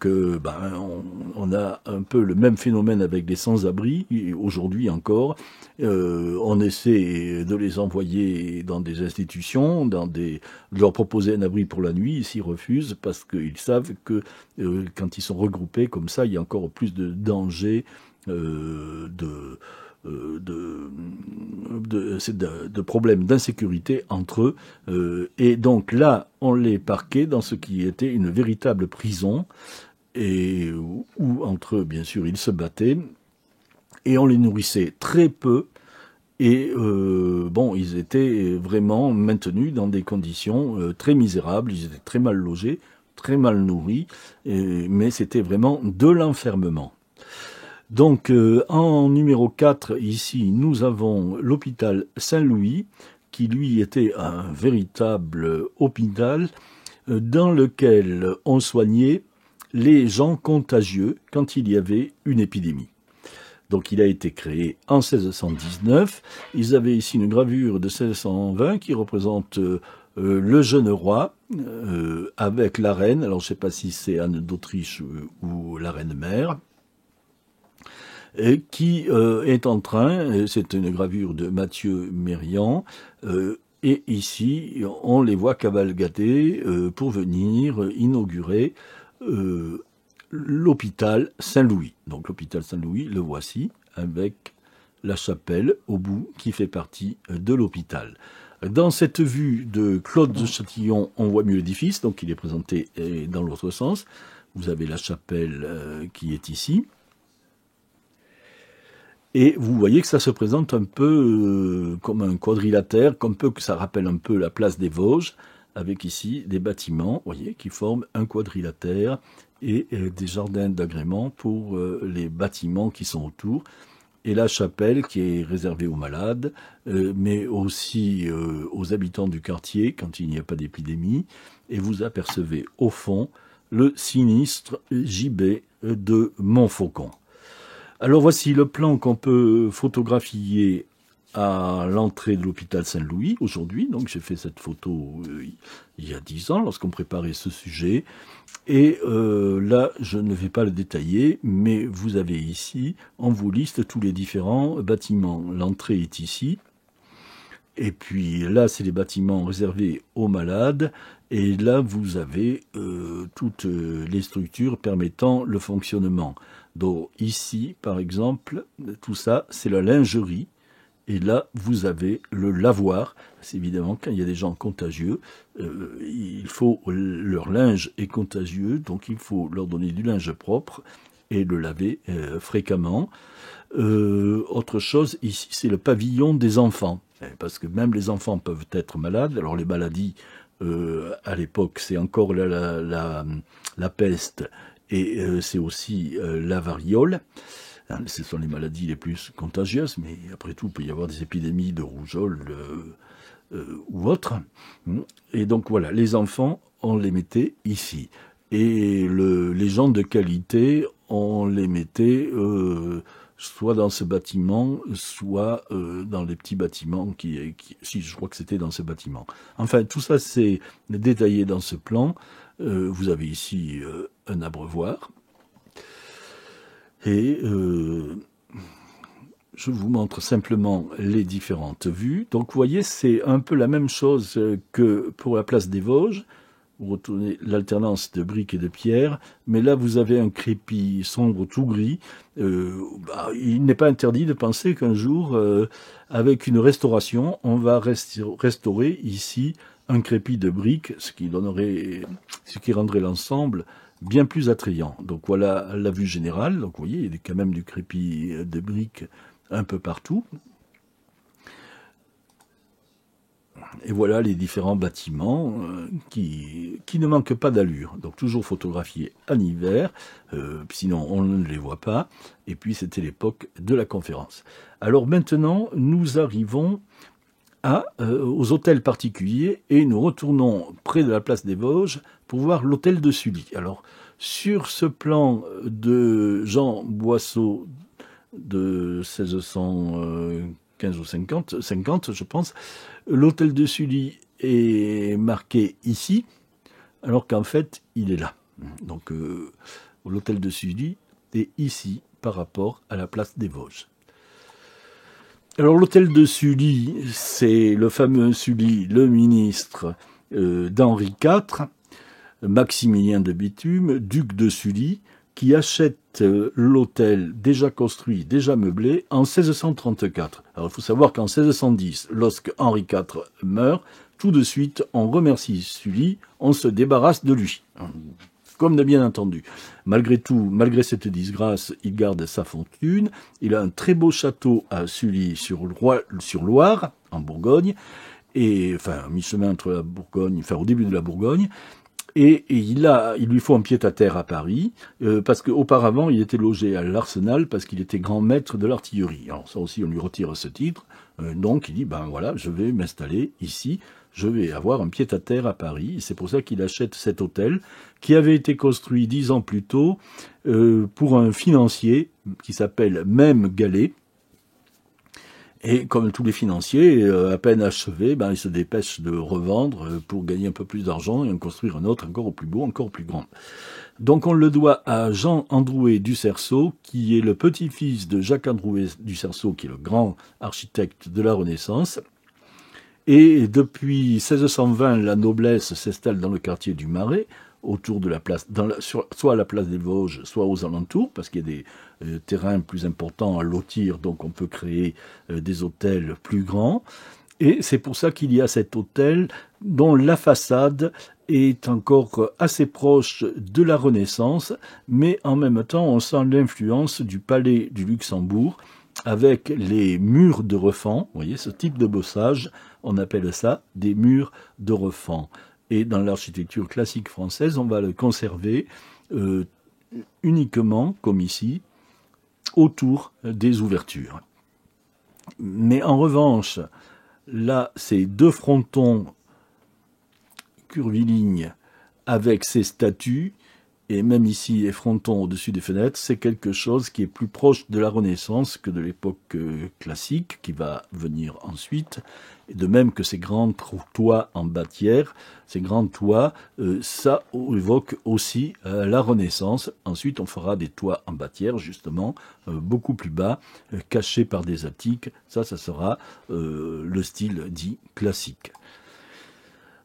a un peu le même phénomène avec les sans-abri, aujourd'hui encore. On essaie de les envoyer dans des institutions, de leur proposer un abri pour la nuit, ils s'y refusent parce qu'ils savent que quand ils sont regroupés comme ça, il y a encore plus de danger de problèmes d'insécurité entre eux. Et donc là, on les parquait dans ce qui était une véritable prison, et où entre eux, bien sûr, ils se battaient, et on les nourrissait très peu, et ils étaient vraiment maintenus dans des conditions très misérables, ils étaient très mal logés, très mal nourris, mais c'était vraiment de l'enfermement. Donc, en numéro 4, ici, nous avons l'hôpital Saint-Louis, qui lui était un véritable hôpital dans lequel on soignait les gens contagieux quand il y avait une épidémie. Donc il a été créé en 1619. Ils avaient ici une gravure de 1620 qui représente le jeune roi avec la reine. Alors je ne sais pas si c'est Anne d'Autriche ou la reine mère. Qui est en train, c'est une gravure de Mathieu Mérian, et ici on les voit cavalgader pour venir inaugurer l'hôpital Saint-Louis. Donc l'hôpital Saint-Louis, le voici, avec la chapelle au bout qui fait partie de l'hôpital. Dans cette vue de Claude de Châtillon, on voit mieux l'édifice, donc il est présenté dans l'autre sens. Vous avez la chapelle qui est ici. Et vous voyez que ça se présente un peu comme un quadrilatère, que ça rappelle un peu la place des Vosges, avec ici des bâtiments, voyez, qui forment un quadrilatère et des jardins d'agrément pour les bâtiments qui sont autour. Et la chapelle qui est réservée aux malades, mais aussi aux habitants du quartier quand il n'y a pas d'épidémie. Et vous apercevez au fond le sinistre gibet de Montfaucon. Alors voici le plan qu'on peut photographier à l'entrée de l'hôpital Saint-Louis aujourd'hui. Donc j'ai fait cette photo il y a 10 ans lorsqu'on préparait ce sujet. Et là, je ne vais pas le détailler, mais vous avez ici, on vous liste tous les différents bâtiments. L'entrée est ici. Et puis là, c'est les bâtiments réservés aux malades. Et là, vous avez toutes les structures permettant le fonctionnement. Donc ici, par exemple, tout ça, c'est la lingerie. Et là, vous avez le lavoir. C'est évidemment, quand il y a des gens contagieux, leur linge est contagieux, donc il faut leur donner du linge propre et le laver fréquemment. Autre chose, ici, c'est le pavillon des enfants. Parce que même les enfants peuvent être malades. Alors les maladies, à l'époque, c'est encore la peste et c'est aussi la variole. Ce sont les maladies les plus contagieuses, mais après tout, il peut y avoir des épidémies de rougeole ou autres. Et donc voilà, les enfants, on les mettait ici. Et les gens de qualité, on les mettait soit dans ce bâtiment, soit dans les petits bâtiments si je crois que c'était dans ce bâtiment. Enfin, tout ça, c'est détaillé dans ce plan. Vous avez ici un abreuvoir. Et je vous montre simplement les différentes vues. Donc vous voyez, c'est un peu la même chose que pour la place des Vosges. Vous retournez l'alternance de briques et de pierres, mais là vous avez un crépi sombre tout gris. Il n'est pas interdit de penser qu'un jour, avec une restauration, on va restaurer ici un crépi de briques, ce qui rendrait l'ensemble bien plus attrayant. Donc voilà la vue générale. Donc vous voyez, il y a quand même du crépi de briques un peu partout. Et voilà les différents bâtiments qui ne manquent pas d'allure. Donc toujours photographiés en hiver, sinon on ne les voit pas. Et puis c'était l'époque de la conférence. Alors maintenant, nous arrivons aux hôtels particuliers et nous retournons près de la place des Vosges pour voir l'hôtel de Sully. Alors, sur ce plan de Jean Boisseau de 1615 ou 50, je pense, l'hôtel de Sully est marqué ici, alors qu'en fait, il est là. Donc, l'hôtel de Sully est ici par rapport à la place des Vosges. Alors l'hôtel de Sully, c'est le fameux Sully, le ministre d'Henri IV, Maximilien de Bithune, duc de Sully, qui achète l'hôtel déjà construit, déjà meublé, en 1634. Alors il faut savoir qu'en 1610, lorsque Henri IV meurt, tout de suite on remercie Sully, on se débarrasse de lui. Comme de bien entendu. Malgré tout, malgré cette disgrâce, il garde sa fortune. Il a un très beau château à Sully-sur-Loire, en Bourgogne, et enfin, mi-chemin entre la Bourgogne, enfin, au début de la Bourgogne. Et il lui faut un pied-à-terre à Paris, parce qu'auparavant, il était logé à l'Arsenal parce qu'il était grand maître de l'artillerie. Alors ça aussi, on lui retire ce titre. Donc il dit, ben voilà, je vais m'installer ici, je vais avoir un pied-à-terre à Paris. Et c'est pour ça qu'il achète cet hôtel, qui avait été construit 10 ans plus tôt pour un financier qui s'appelle Même Gallet. Et comme tous les financiers, à peine achevés, ils se dépêchent de revendre pour gagner un peu plus d'argent et en construire un autre encore plus beau, encore plus grand. Donc on le doit à Jean Androuet du Cerceau, qui est le petit-fils de Jacques Androuet du Cerceau, qui est le grand architecte de la Renaissance. Et depuis 1620, la noblesse s'installe dans le quartier du Marais, autour de la place, soit à la place des Vosges, soit aux alentours, parce qu'il y a des terrains plus importants à lotir, donc on peut créer des hôtels plus grands. Et c'est pour ça qu'il y a cet hôtel dont la façade est encore assez proche de la Renaissance, mais en même temps on sent l'influence du palais du Luxembourg, avec les murs de refend. Vous voyez, ce type de bossage, on appelle ça des murs de refend. Et dans l'architecture classique française, on va le conserver uniquement, comme ici, autour des ouvertures. Mais en revanche, là, c'est deux frontons curvilignes avec ces statues, et même ici, les frontons au-dessus des fenêtres, c'est quelque chose qui est plus proche de la Renaissance que de l'époque classique, qui va venir ensuite. Et de même que ces grands toits en bâtière, ces grands toits, ça évoque aussi la Renaissance. Ensuite, on fera des toits en bâtière, justement, beaucoup plus bas, cachés par des attiques. Ça sera le style dit classique.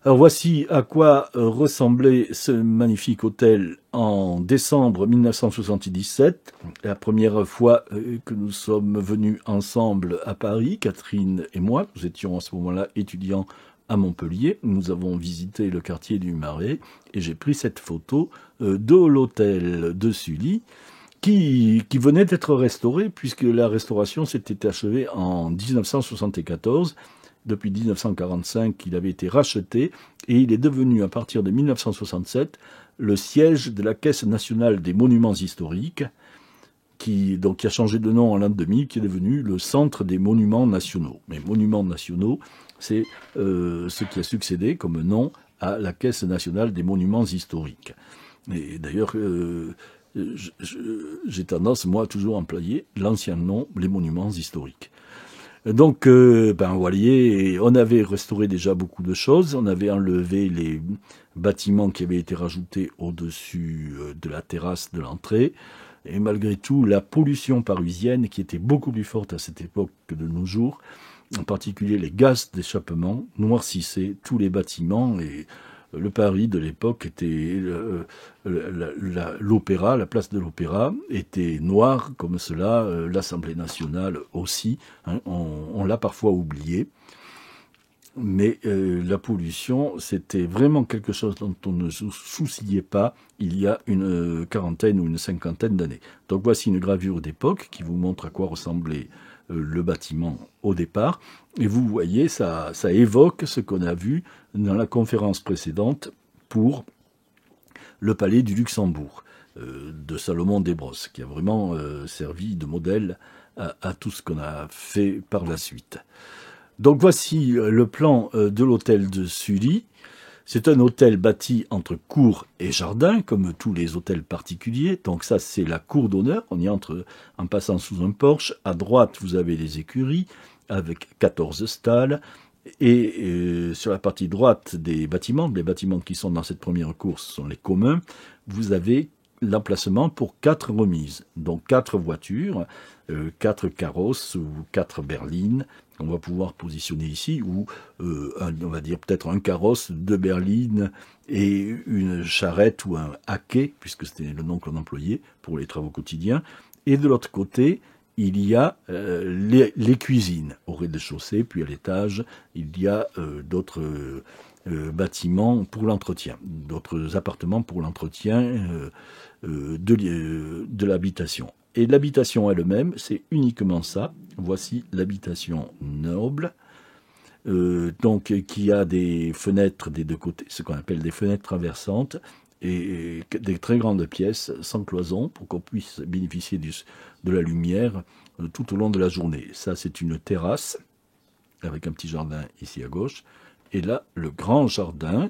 Alors voici à quoi ressemblait ce magnifique hôtel en décembre 1977, la première fois que nous sommes venus ensemble à Paris, Catherine et moi. Nous étions à ce moment-là étudiants à Montpellier. Nous avons visité le quartier du Marais et j'ai pris cette photo de l'hôtel de Sully qui venait d'être restauré puisque la restauration s'était achevée en 1974. Depuis 1945, il avait été racheté et il est devenu, à partir de 1967, le siège de la Caisse nationale des monuments historiques, qui a changé de nom en l'an 2000, qui est devenu le Centre des monuments nationaux. Mais monuments nationaux, c'est ce qui a succédé comme nom à la Caisse nationale des monuments historiques. Et d'ailleurs, j'ai tendance, moi, toujours à employer l'ancien nom, les monuments historiques. Donc, vous voyez, on avait restauré déjà beaucoup de choses. On avait enlevé les bâtiments qui avaient été rajoutés au-dessus de la terrasse de l'entrée. Et malgré tout, la pollution parisienne, qui était beaucoup plus forte à cette époque que de nos jours, en particulier les gaz d'échappement, noircissaient tous les bâtiments. Et le Paris de l'époque était l'opéra, la place de l'opéra était noire comme cela, l'Assemblée nationale aussi, hein, on l'a parfois oublié. Mais la pollution, c'était vraiment quelque chose dont on ne se souciait pas il y a une quarantaine ou une cinquantaine d'années. Donc voici une gravure d'époque qui vous montre à quoi ressemblait le bâtiment au départ. Et vous voyez, ça évoque ce qu'on a vu dans la conférence précédente pour le palais du Luxembourg de Salomon Desbrosses, qui a vraiment servi de modèle à tout ce qu'on a fait par la suite. Donc voici le plan de l'hôtel de Sully. C'est un hôtel bâti entre cour et jardin, comme tous les hôtels particuliers. Donc ça, c'est la cour d'honneur. On y entre en passant sous un porche. À droite, vous avez les écuries avec 14 stalles. Et sur la partie droite des bâtiments, les bâtiments qui sont dans cette première cour sont les communs, vous avez l'emplacement pour 4 remises. Donc 4 voitures, 4 carrosses ou 4 berlines qu'on va pouvoir positionner ici, ou on va dire peut-être un carrosse, 2 berlines et une charrette ou un haquet, puisque c'était le nom qu'on employait pour les travaux quotidiens. Et de l'autre côté, il y a les cuisines au rez-de-chaussée, puis à l'étage, il y a d'autres bâtiments pour l'entretien, d'autres appartements pour l'entretien de l'habitation. Et l'habitation elle-même, c'est uniquement ça. Voici l'habitation noble. donc qui a des fenêtres des deux côtés, ce qu'on appelle des fenêtres traversantes, et des très grandes pièces sans cloison pour qu'on puisse bénéficier de la lumière tout au long de la journée. Ça, c'est une terrasse avec un petit jardin ici à gauche. Et là, le grand jardin,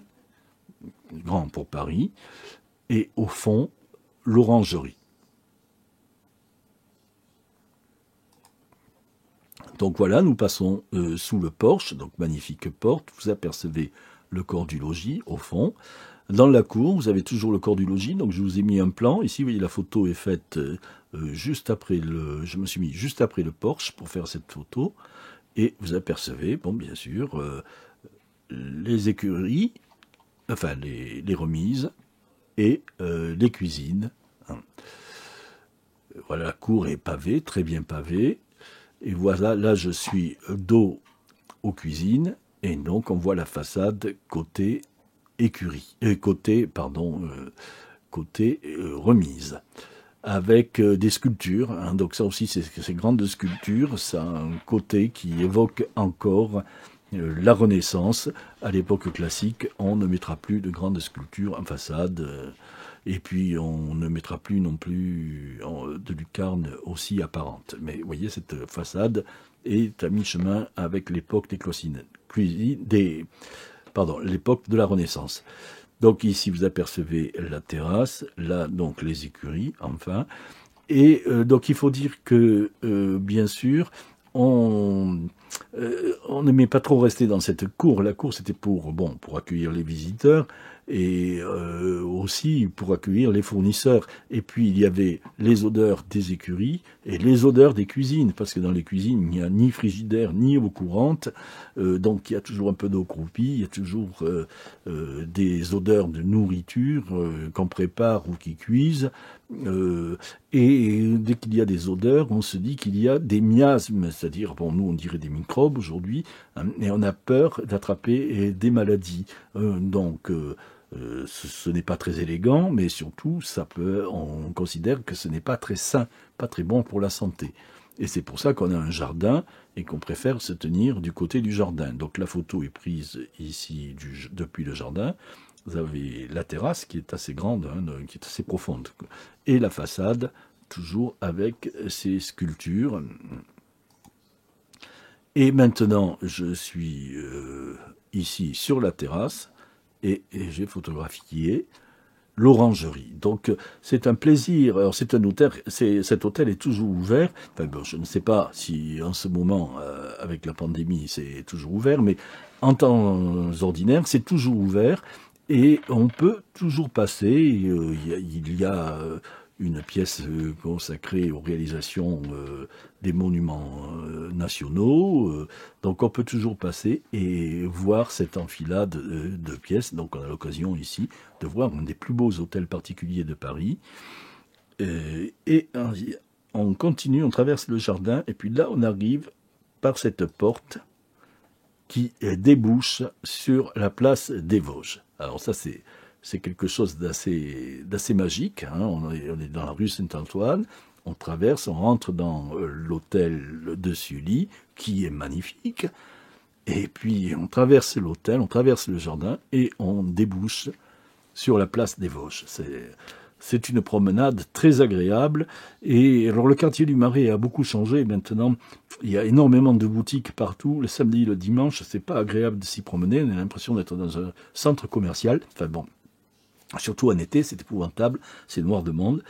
grand pour Paris, et au fond, l'orangerie. Donc voilà, nous passons sous le porche, donc magnifique porte. Vous apercevez le corps du logis au fond. Dans la cour, vous avez toujours le corps du logis. Donc je vous ai mis un plan. Ici, vous voyez, la photo est faite juste après je me suis mis juste après le porche pour faire cette photo. Et vous apercevez, bon, bien sûr, les écuries, enfin les remises et les cuisines. Hein. Voilà, la cour est pavée, très bien pavée. Et voilà, là je suis dos aux cuisines, et donc on voit la façade côté écurie, côté remise, avec des sculptures. Hein, donc ça aussi, ces grandes sculptures, ça a un côté qui évoque encore la Renaissance. À l'époque classique, on ne mettra plus de grandes sculptures en façade. Et puis, on ne mettra plus non plus de lucarne aussi apparente. Mais vous voyez, cette façade est à mi-chemin avec l'époque l'époque de la Renaissance. Donc ici, vous apercevez la terrasse, là, donc les écuries, enfin. Et donc, il faut dire que, bien sûr, on n'aimait pas trop rester dans cette cour. La cour, c'était pour accueillir les visiteurs et aussi pour accueillir les fournisseurs. Et puis, il y avait les odeurs des écuries et les odeurs des cuisines, parce que dans les cuisines, il n'y a ni frigidaire, ni eau courante. Donc, il y a toujours un peu d'eau croupie, il y a toujours des odeurs de nourriture qu'on prépare ou qui cuisent. Et dès qu'il y a des odeurs, on se dit qu'il y a des miasmes, c'est-à-dire, nous on dirait des microbes aujourd'hui, hein, et on a peur d'attraper des maladies. Ce n'est pas très élégant, mais surtout, on considère que ce n'est pas très sain, pas très bon pour la santé. Et c'est pour ça qu'on a un jardin et qu'on préfère se tenir du côté du jardin. Donc la photo est prise ici depuis le jardin. Vous avez la terrasse qui est assez grande, hein, qui est assez profonde. Et la façade, toujours avec ses sculptures. Et maintenant, je suis ici sur la terrasse et j'ai photographié l'orangerie. Donc c'est un plaisir. Alors cet hôtel est toujours ouvert. Enfin, je ne sais pas si en ce moment, avec la pandémie, c'est toujours ouvert, mais en temps ordinaire, c'est toujours ouvert. Et on peut toujours passer. Il y a une pièce consacrée aux réalisations des monuments nationaux. Donc on peut toujours passer et voir cette enfilade de pièces. Donc on a l'occasion ici de voir un des plus beaux hôtels particuliers de Paris. Et on continue, on traverse le jardin, et puis là on arrive par cette porte qui débouche sur la place des Vosges. Alors ça, c'est quelque chose d'assez magique. Hein. On est dans la rue Saint-Antoine, on traverse, on rentre dans l'hôtel de Sully, qui est magnifique, et puis on traverse l'hôtel, on traverse le jardin, et on débouche sur la place des Vosges. C'est une promenade très agréable. Et alors le quartier du Marais a beaucoup changé maintenant. Il y a énormément de boutiques partout. Le samedi, le dimanche, c'est pas agréable de s'y promener. On a l'impression d'être dans un centre commercial. Enfin bon, surtout en été, c'est épouvantable. C'est noir de monde.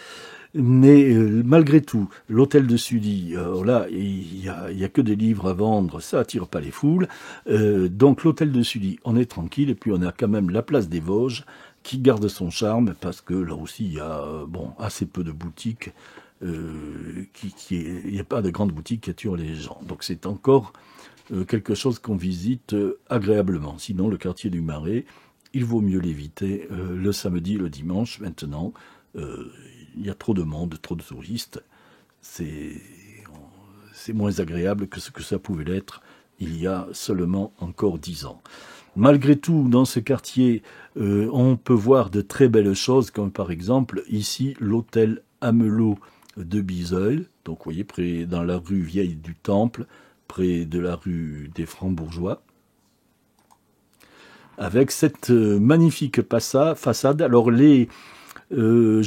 Mais malgré tout, l'hôtel de Sully, là, il y a que des livres à vendre, ça attire pas les foules. Donc l'hôtel de Sully, on est tranquille. Et puis on a quand même la place des Vosges, qui garde son charme, parce que là aussi, il y a assez peu de boutiques, il n'y a pas de grandes boutiques qui attirent les gens. Donc c'est encore quelque chose qu'on visite agréablement. Sinon, le quartier du Marais, il vaut mieux l'éviter le samedi, le dimanche. Maintenant, il y a trop de monde, trop de touristes. C'est moins agréable que ce que ça pouvait l'être il y a seulement encore 10 ans. Malgré tout, dans ce quartier, on peut voir de très belles choses, comme par exemple ici l'hôtel Amelot de Bizeul. Donc, vous voyez, dans la rue Vieille du Temple, près de la rue des Francs-Bourgeois. avec cette magnifique façade. Alors j'ai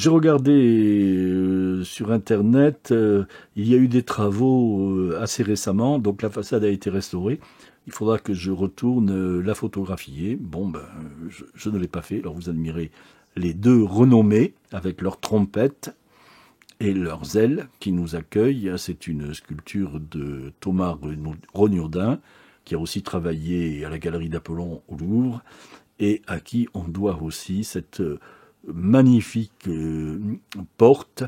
regardé sur Internet, il y a eu des travaux assez récemment, donc la façade a été restaurée. Il faudra que je retourne la photographier. Bon, je ne l'ai pas fait. Alors vous admirez les deux renommés avec leurs trompettes et leurs ailes qui nous accueillent. C'est une sculpture de Thomas Renaudin, qui a aussi travaillé à la Galerie d'Apollon au Louvre, et à qui on doit aussi cette magnifique porte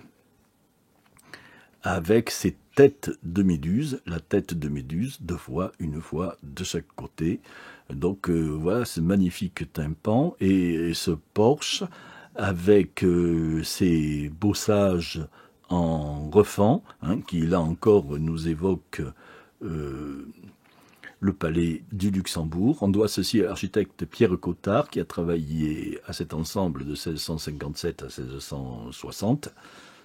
avec ses têtes de méduse, la tête de méduse, une fois de chaque côté. Donc voilà ce magnifique tympan et ce porche avec ces bossages en refend, qui là encore nous évoquent le palais du Luxembourg. On doit ceci à l'architecte Pierre Cottard, qui a travaillé à cet ensemble de 1657 à 1660,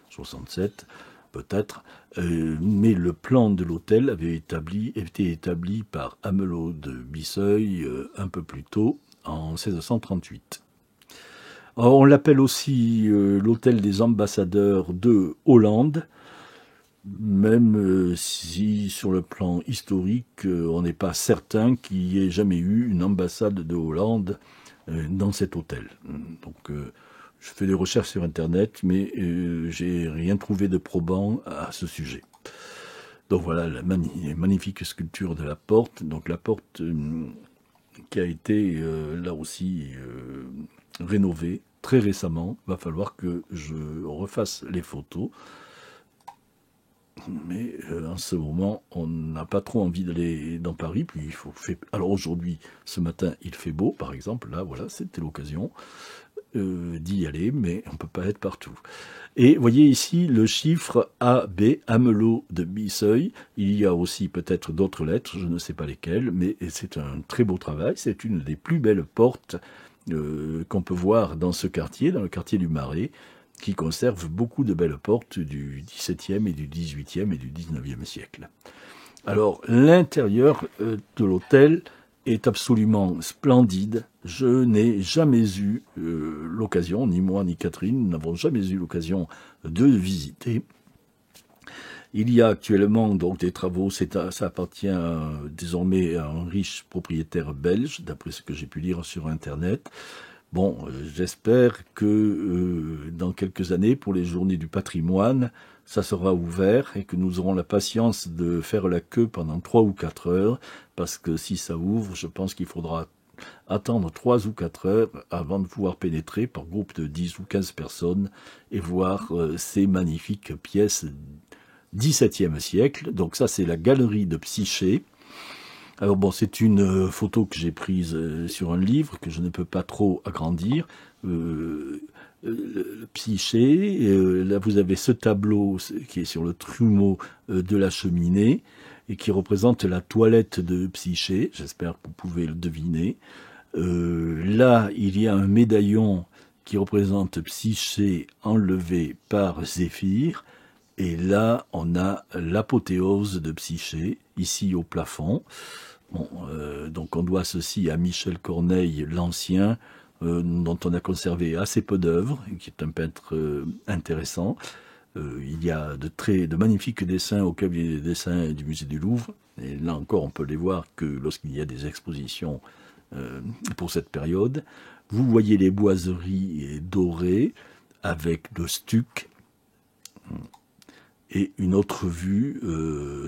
67 peut-être, mais le plan de l'hôtel avait été établi par Amelot de Bisseuil un peu plus tôt, en 1638. Alors, on l'appelle aussi l'hôtel des ambassadeurs de Hollande, même si sur le plan historique, on n'est pas certain qu'il y ait jamais eu une ambassade de Hollande dans cet hôtel. Donc je fais des recherches sur Internet, mais j'ai rien trouvé de probant à ce sujet. Donc voilà la magnifique sculpture de la porte. Donc la porte qui a été là aussi rénovée très récemment. Il va falloir que je refasse les photos. Mais en ce moment, on n'a pas trop envie d'aller dans Paris. Puis alors aujourd'hui, ce matin, il fait beau, par exemple. Là, voilà, c'était l'occasion d'y aller, mais on ne peut pas être partout. Et voyez ici le chiffre AB, Amelot de Bisseuil. Il y a aussi peut-être d'autres lettres, je ne sais pas lesquelles, mais c'est un très beau travail. C'est une des plus belles portes qu'on peut voir dans ce quartier, dans le quartier du Marais, qui conserve beaucoup de belles portes du XVIIe et du XVIIIe et du XIXe siècle. Alors, l'intérieur de l'hôtel est absolument splendide. Je n'ai jamais eu l'occasion, ni moi ni Catherine, nous n'avons jamais eu l'occasion de le visiter. Il y a actuellement donc des travaux, ça appartient désormais à un riche propriétaire belge, d'après ce que j'ai pu lire sur Internet. Bon, j'espère que dans quelques années, pour les journées du patrimoine, ça sera ouvert et que nous aurons la patience de faire la queue pendant 3 ou 4 heures, parce que si ça ouvre, je pense qu'il faudra attendre 3 ou 4 heures avant de pouvoir pénétrer par groupe de 10 ou 15 personnes et voir ces magnifiques pièces XVIIe siècle. Donc ça, c'est la galerie de Psyché. Alors bon, c'est une photo que j'ai prise sur un livre que je ne peux pas trop agrandir. Psyché, là vous avez ce tableau qui est sur le trumeau de la cheminée et qui représente la toilette de Psyché. J'espère que vous pouvez le deviner. Là, il y a un médaillon qui représente Psyché enlevé par Zéphyr. Et là, on a l'apothéose de Psyché, ici au plafond. Bon, donc on doit ceci à Michel Corneille l'Ancien, dont on a conservé assez peu d'œuvres, qui est un peintre intéressant. Il y a de magnifiques dessins au cabinet des dessins du musée du Louvre. Et là encore, on peut les voir que lorsqu'il y a des expositions pour cette période. Vous voyez les boiseries dorées avec le stuc. Et une autre vue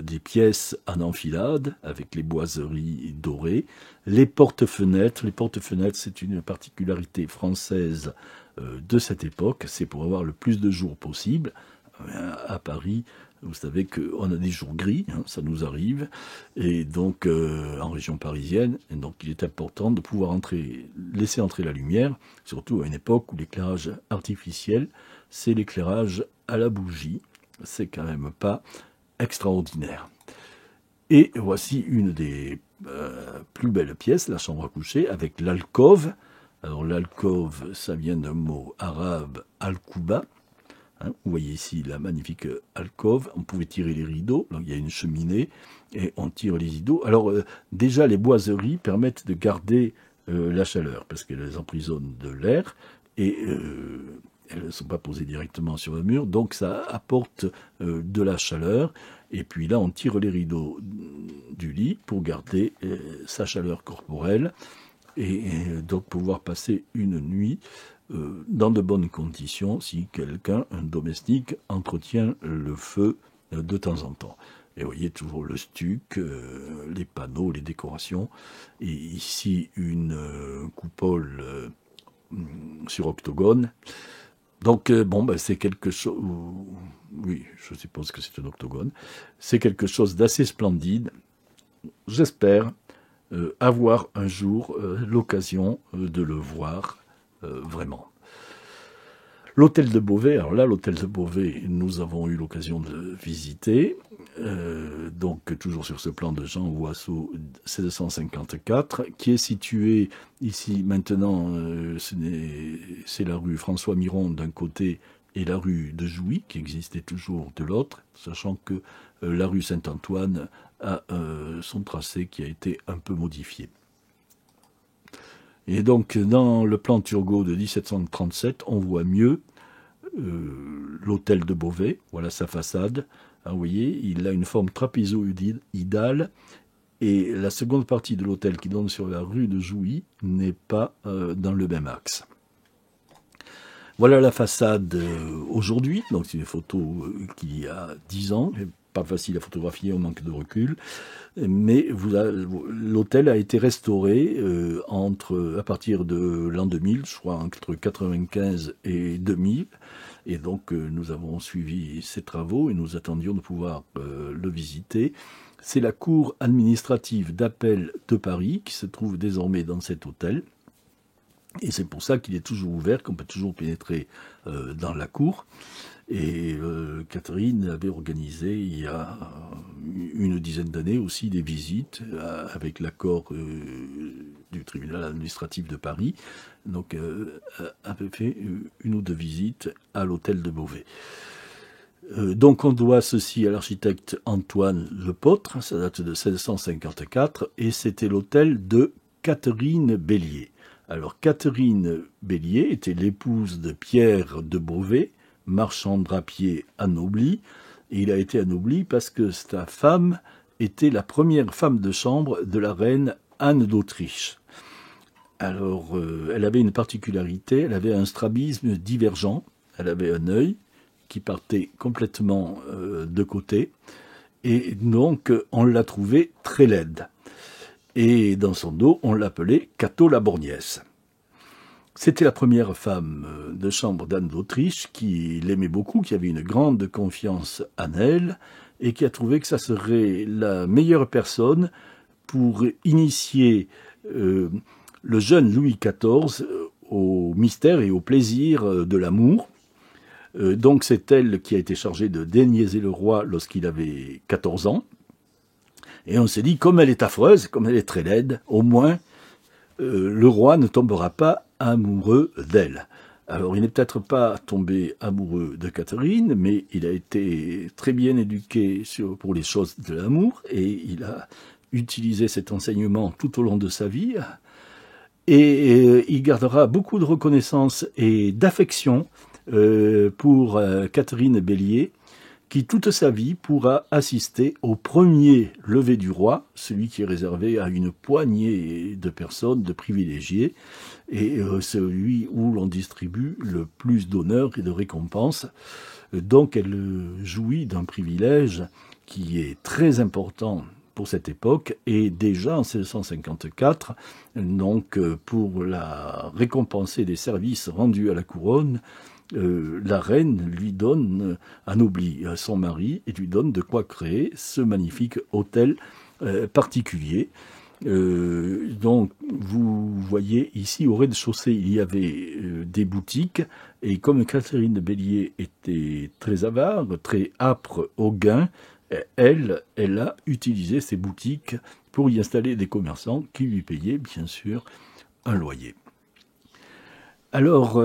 des pièces en enfilade avec les boiseries dorées, les porte-fenêtres. Les porte-fenêtres, c'est une particularité française de cette époque. C'est pour avoir le plus de jours possible. À Paris, vous savez qu'on a des jours gris, ça nous arrive, et donc en région parisienne. Et donc il est important de pouvoir laisser entrer la lumière, surtout à une époque où l'éclairage artificiel, c'est l'éclairage à la bougie. C'est quand même pas extraordinaire. Et voici une des plus belles pièces, la chambre à coucher, avec l'alcôve. Alors l'alcôve, ça vient d'un mot arabe, al-kouba. Vous voyez ici la magnifique alcôve. On pouvait tirer les rideaux. Donc, il y a une cheminée et on tire les rideaux. Alors déjà, les boiseries permettent de garder la chaleur, parce qu'elles emprisonnent de l'air et elles ne sont pas posées directement sur le mur, donc ça apporte de la chaleur. Et puis là, on tire les rideaux du lit pour garder sa chaleur corporelle et donc pouvoir passer une nuit dans de bonnes conditions si quelqu'un, un domestique, entretient le feu de temps en temps. Et vous voyez toujours le stuc, les panneaux, les décorations, et ici une coupole sur octogone. Donc c'est quelque chose, oui, je suppose que c'est un octogone, c'est quelque chose d'assez splendide. J'espère avoir un jour l'occasion de le voir vraiment. L'hôtel de Beauvais, alors là, l'hôtel de Beauvais, nous avons eu l'occasion de visiter, donc toujours sur ce plan de Jean Houassault 1654, qui est situé ici maintenant, c'est la rue François Miron d'un côté et la rue de Jouy, qui existait toujours de l'autre, sachant que la rue Saint-Antoine a son tracé qui a été un peu modifié. Et donc, dans le plan Turgot de 1737, on voit mieux l'hôtel de Beauvais. Voilà sa façade. Vous voyez, il a une forme trapézoïdale. Et la seconde partie de l'hôtel qui donne sur la rue de Jouy n'est pas dans le même axe. Voilà la façade aujourd'hui. Donc, c'est une photo qu'il y a 10 ans. Pas facile à photographier, on manque de recul. Mais l'hôtel a été restauré à partir de l'an 2000, je crois entre 1995 et 2000. Et donc nous avons suivi ces travaux et nous attendions de pouvoir le visiter. C'est la cour administrative d'appel de Paris qui se trouve désormais dans cet hôtel. Et c'est pour ça qu'il est toujours ouvert, qu'on peut toujours pénétrer dans la cour. Et Catherine avait organisé il y a une dizaine d'années aussi des visites avec l'accord du tribunal administratif de Paris. Donc avait fait une ou deux visites à l'hôtel de Beauvais. Donc on doit ceci à l'architecte Antoine Lepôtre, ça date de 1654, et c'était l'hôtel de Catherine Bélier. Alors Catherine Bélier était l'épouse de Pierre de Beauvais, marchand drapier anobli, et il a été anobli parce que sa femme était la première femme de chambre de la reine Anne d'Autriche. Alors, elle avait une particularité, elle avait un strabisme divergent, elle avait un œil qui partait complètement de côté, et donc on l'a trouvée très laide. Et dans son dos, on l'appelait Cato la Borgnesse. C'était la première femme de chambre d'Anne d'Autriche qui l'aimait beaucoup, qui avait une grande confiance en elle et qui a trouvé que ça serait la meilleure personne pour initier le jeune Louis XIV au mystère et au plaisir de l'amour. Donc c'est elle qui a été chargée de déniaiser le roi lorsqu'il avait 14 ans. Et on s'est dit, comme elle est affreuse, comme elle est très laide, au moins le roi ne tombera pas amoureux d'elle. Alors, il n'est peut-être pas tombé amoureux de Catherine, mais il a été très bien éduqué pour les choses de l'amour, et il a utilisé cet enseignement tout au long de sa vie, et il gardera beaucoup de reconnaissance et d'affection pour Catherine Bélier, qui toute sa vie pourra assister au premier lever du roi, celui qui est réservé à une poignée de personnes, de privilégiés, et celui où l'on distribue le plus d'honneurs et de récompenses. Donc elle jouit d'un privilège qui est très important pour cette époque, et déjà en 1654, donc pour la récompenser des services rendus à la couronne, la reine lui donne, anoblit son mari et lui donne de quoi créer ce magnifique hôtel particulier. Donc vous voyez ici au rez-de-chaussée il y avait des boutiques, et comme Catherine Bélier était très avare, très âpre au gain, elle a utilisé ces boutiques pour y installer des commerçants qui lui payaient bien sûr un loyer. Alors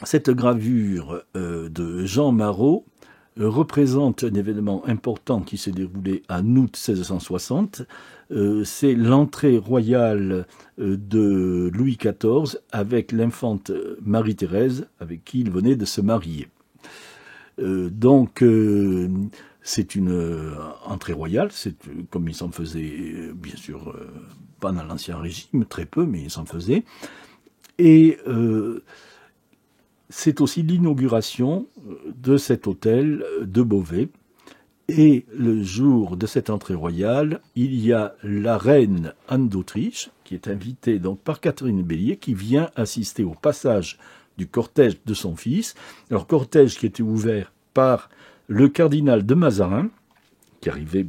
cette gravure de Jean Marot représente un événement important qui s'est déroulé en août 1660. C'est l'entrée royale de Louis XIV avec l'infante Marie-Thérèse, avec qui il venait de se marier. C'est une entrée royale, c'est comme il s'en faisait, bien sûr, pendant l'Ancien Régime, très peu, mais il s'en faisait. Et c'est aussi l'inauguration de cet hôtel de Beauvais. Et le jour de cette entrée royale, il y a la reine Anne d'Autriche, qui est invitée donc par Catherine Bélier, qui vient assister au passage du cortège de son fils. Alors, cortège qui était ouvert par le cardinal de Mazarin, qui arrivait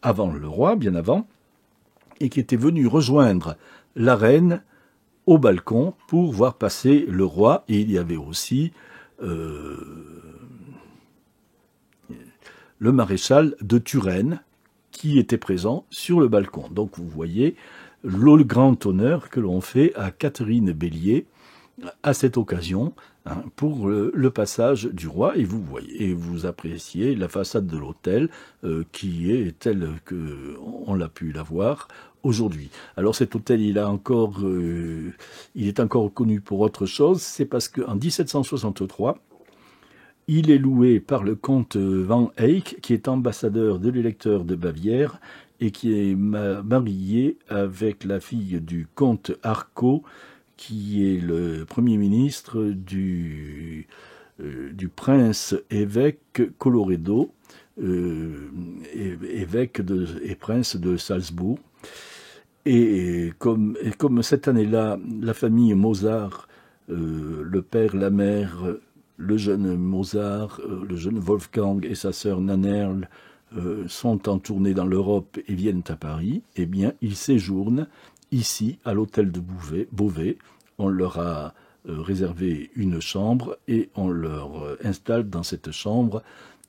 avant le roi, bien avant, et qui était venu rejoindre la reine au balcon pour voir passer le roi. Et il y avait aussi le maréchal de Turenne qui était présent sur le balcon. Donc vous voyez le grand honneur que l'on fait à Catherine Bélier à cette occasion pour le passage du roi, et vous voyez et vous appréciez la façade de l'hôtel qui est telle que on l'a pu la voir aujourd'hui. Alors cet hôtel, il est encore connu pour autre chose, c'est parce qu'en 1763, il est loué par le comte Van Eyck, qui est ambassadeur de l'électeur de Bavière et qui est marié avec la fille du comte Arco, qui est le premier ministre du prince évêque Colloredo, évêque et prince de Salzbourg. Et comme cette année-là, la famille Mozart, le père, la mère, le jeune Mozart, le jeune Wolfgang et sa sœur Nannerl sont en tournée dans l'Europe et viennent à Paris, eh bien, ils séjournent ici, à l'hôtel de Beauvais. On leur a réservé une chambre et on leur installe dans cette chambre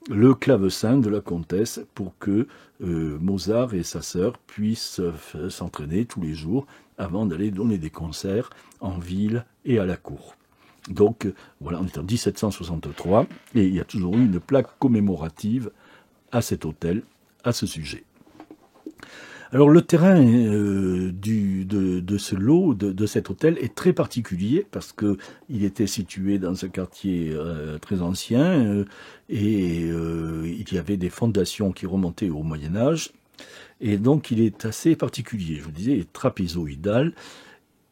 le clavecin de la comtesse pour que Mozart et sa sœur puissent s'entraîner tous les jours avant d'aller donner des concerts en ville et à la cour. Donc voilà, on est en 1763 et il y a toujours eu une plaque commémorative à cet hôtel, à ce sujet. Alors le terrain de ce lot, de cet hôtel, est très particulier parce que il était situé dans un quartier très ancien et il y avait des fondations qui remontaient au Moyen-Âge. Et donc il est assez particulier, je vous disais, il est trapézoïdal.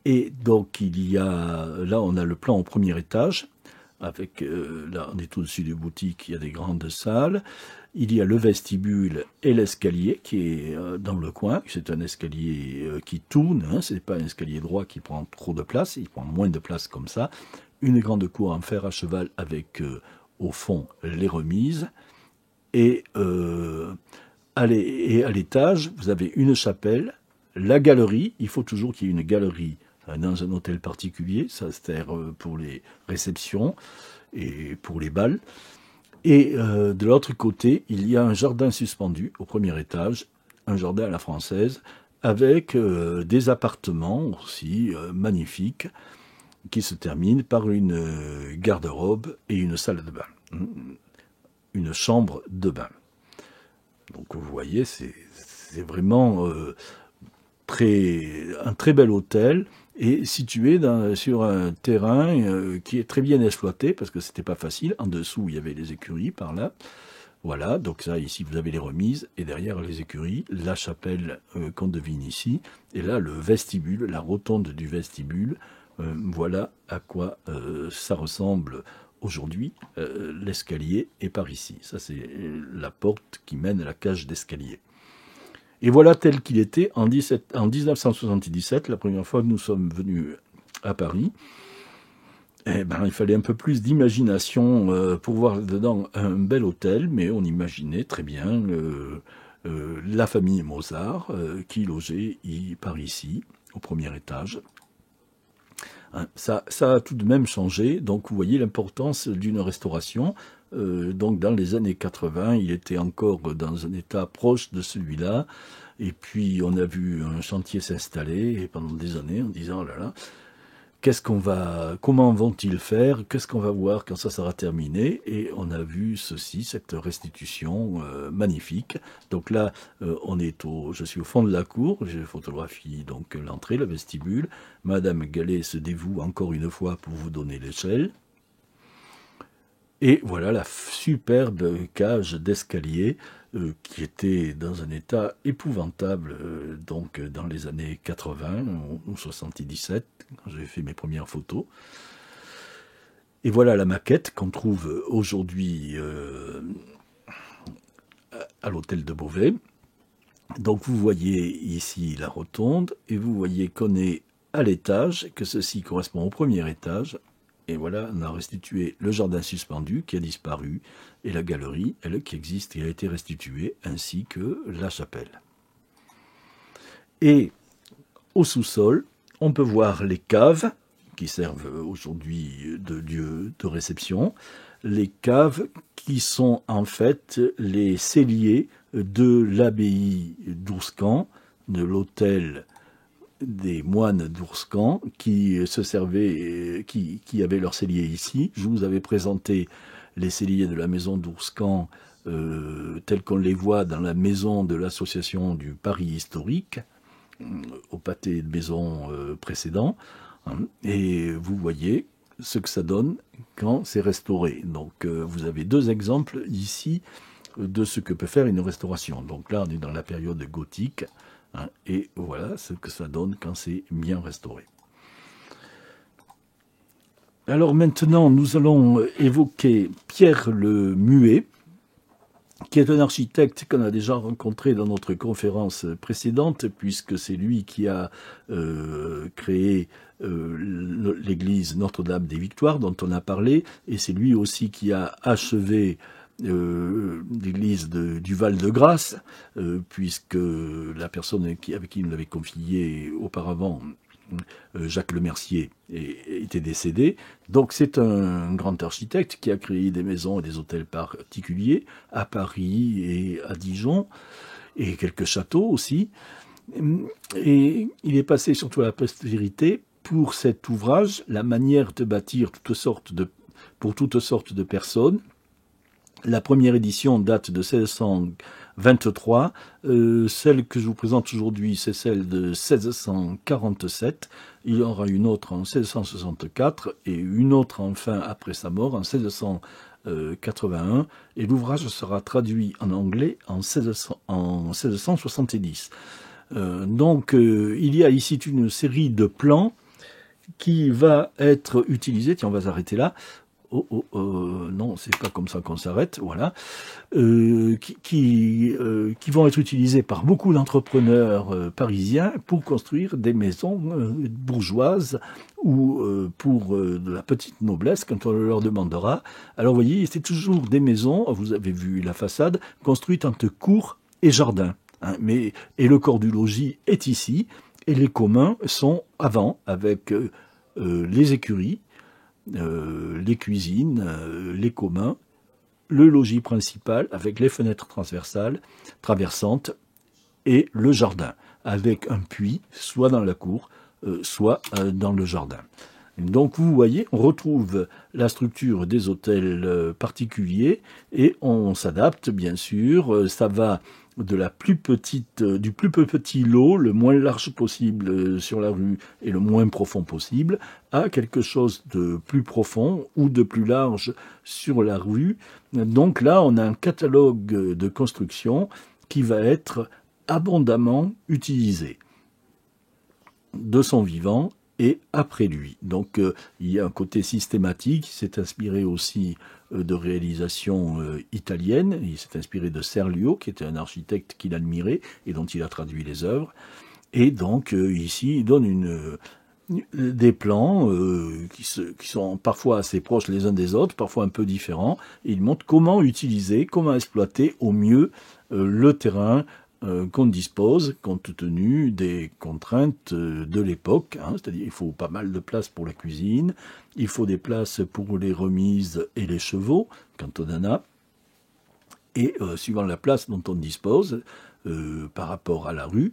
Et donc là on a le plan au premier étage, avec là on est au-dessus des boutiques, il y a des grandes salles. Il y a le vestibule et l'escalier qui est dans le coin. C'est un escalier qui tourne, ce n'est pas un escalier droit qui prend trop de place, il prend moins de place comme ça. Une grande cour en fer à cheval avec au fond les remises. Et à l'étage, vous avez une chapelle, la galerie. Il faut toujours qu'il y ait une galerie dans un hôtel particulier, ça sert pour les réceptions et pour les bals. Et de l'autre côté, il y a un jardin suspendu au premier étage, un jardin à la française, avec des appartements aussi magnifiques, qui se terminent par une garde-robe et une salle de bain, une chambre de bain. Donc vous voyez, c'est vraiment un très bel hôtel, et situé sur un terrain qui est très bien exploité, parce que c'était pas facile. En dessous, il y avait les écuries par là. Voilà, donc ça, ici, vous avez les remises, et derrière les écuries, la chapelle qu'on devine ici, et là, le vestibule, la rotonde du vestibule. Voilà à quoi ça ressemble aujourd'hui. L'escalier est par ici. Ça, c'est la porte qui mène à la cage d'escalier. Et voilà tel qu'il était en 1977, la première fois que nous sommes venus à Paris. Eh ben, il fallait un peu plus d'imagination pour voir dedans un bel hôtel, mais on imaginait très bien la famille Mozart qui logeait par ici, au premier étage. Ça a tout de même changé, donc vous voyez l'importance d'une restauration. Donc dans les années 80, il était encore dans un état proche de celui-là, et puis on a vu un chantier s'installer pendant des années en disant oh là là. comment vont-ils faire, qu'est-ce qu'on va voir quand ça sera terminé, et on a vu cette restitution magnifique. Donc là, je suis au fond de la cour, je photographie donc l'entrée, le vestibule. Madame Gallet se dévoue encore une fois pour vous donner l'échelle. Et voilà la superbe cage d'escalier qui était dans un état épouvantable donc dans les années 80 ou 77, quand j'ai fait mes premières photos. Et voilà la maquette qu'on trouve aujourd'hui à l'hôtel de Beauvais. Donc vous voyez ici la rotonde et vous voyez qu'on est à l'étage, que ceci correspond au premier étage. Et voilà, on a restitué le jardin suspendu qui a disparu et la galerie, elle, qui existe et a été restituée, ainsi que la chapelle. Et au sous-sol, on peut voir les caves qui servent aujourd'hui de lieu de réception, les caves qui sont en fait les celliers de l'abbaye d'Ourscan, de l'hôtel des moines d'Ourscan qui se servaient, qui avaient leur cellier ici. Je vous avais présenté les celliers de la maison d'Ourscan tels qu'on les voit dans la maison de l'association du Paris historique, au pâté de maison précédent. Et vous voyez ce que ça donne quand c'est restauré. Donc vous avez deux exemples ici de ce que peut faire une restauration. Donc là, on est dans la période gothique. Et voilà ce que ça donne quand c'est bien restauré. Alors maintenant, nous allons évoquer Pierre le Muet, qui est un architecte qu'on a déjà rencontré dans notre conférence précédente, puisque c'est lui qui a créé l'église Notre-Dame des Victoires, dont on a parlé, et c'est lui aussi qui a achevé l'église du Val-de-Grâce, puisque la personne avec qui il l'avait confié auparavant, Jacques Lemercier, était décédé. Donc c'est un grand architecte qui a créé des maisons et des hôtels particuliers à Paris et à Dijon, et quelques châteaux aussi. Et il est passé surtout à la postérité pour cet ouvrage, la manière de bâtir pour toutes sortes de personnes. La première édition date de 1623. Celle que je vous présente aujourd'hui, c'est celle de 1647. Il y aura une autre en 1664 et une autre enfin après sa mort en 1681. Et l'ouvrage sera traduit en anglais en 1670. Donc il y a ici une série de plans qui va être utilisée. Tiens, on va s'arrêter là. Non, c'est pas comme ça qu'on s'arrête, voilà, qui vont être utilisés par beaucoup d'entrepreneurs parisiens pour construire des maisons bourgeoises ou pour de la petite noblesse quand on leur demandera. Alors vous voyez, c'est toujours des maisons, vous avez vu la façade, construites entre cour et jardin. Et le corps du logis est ici, et les communs sont avant, avec les écuries, les cuisines, les communs, le logis principal avec les fenêtres traversantes et le jardin avec un puits, soit dans la cour, soit dans le jardin. Donc vous voyez, on retrouve la structure des hôtels particuliers et on s'adapte bien sûr, ça va de du plus petit lot, le moins large possible sur la rue et le moins profond possible, à quelque chose de plus profond ou de plus large sur la rue. Donc là, on a un catalogue de construction qui va être abondamment utilisé de son vivant et après lui. Donc il y a un côté systématique, il s'est inspiré aussi de réalisations italiennes, il s'est inspiré de Serlio, qui était un architecte qu'il admirait et dont il a traduit les œuvres. Et donc ici, il donne des plans qui sont parfois assez proches les uns des autres, parfois un peu différents, et il montre comment utiliser, comment exploiter au mieux le terrain qu'on dispose, compte tenu des contraintes de l'époque, c'est-à-dire il faut pas mal de place pour la cuisine, il faut des places pour les remises et les chevaux, quand on en a, et suivant la place dont on dispose par rapport à la rue,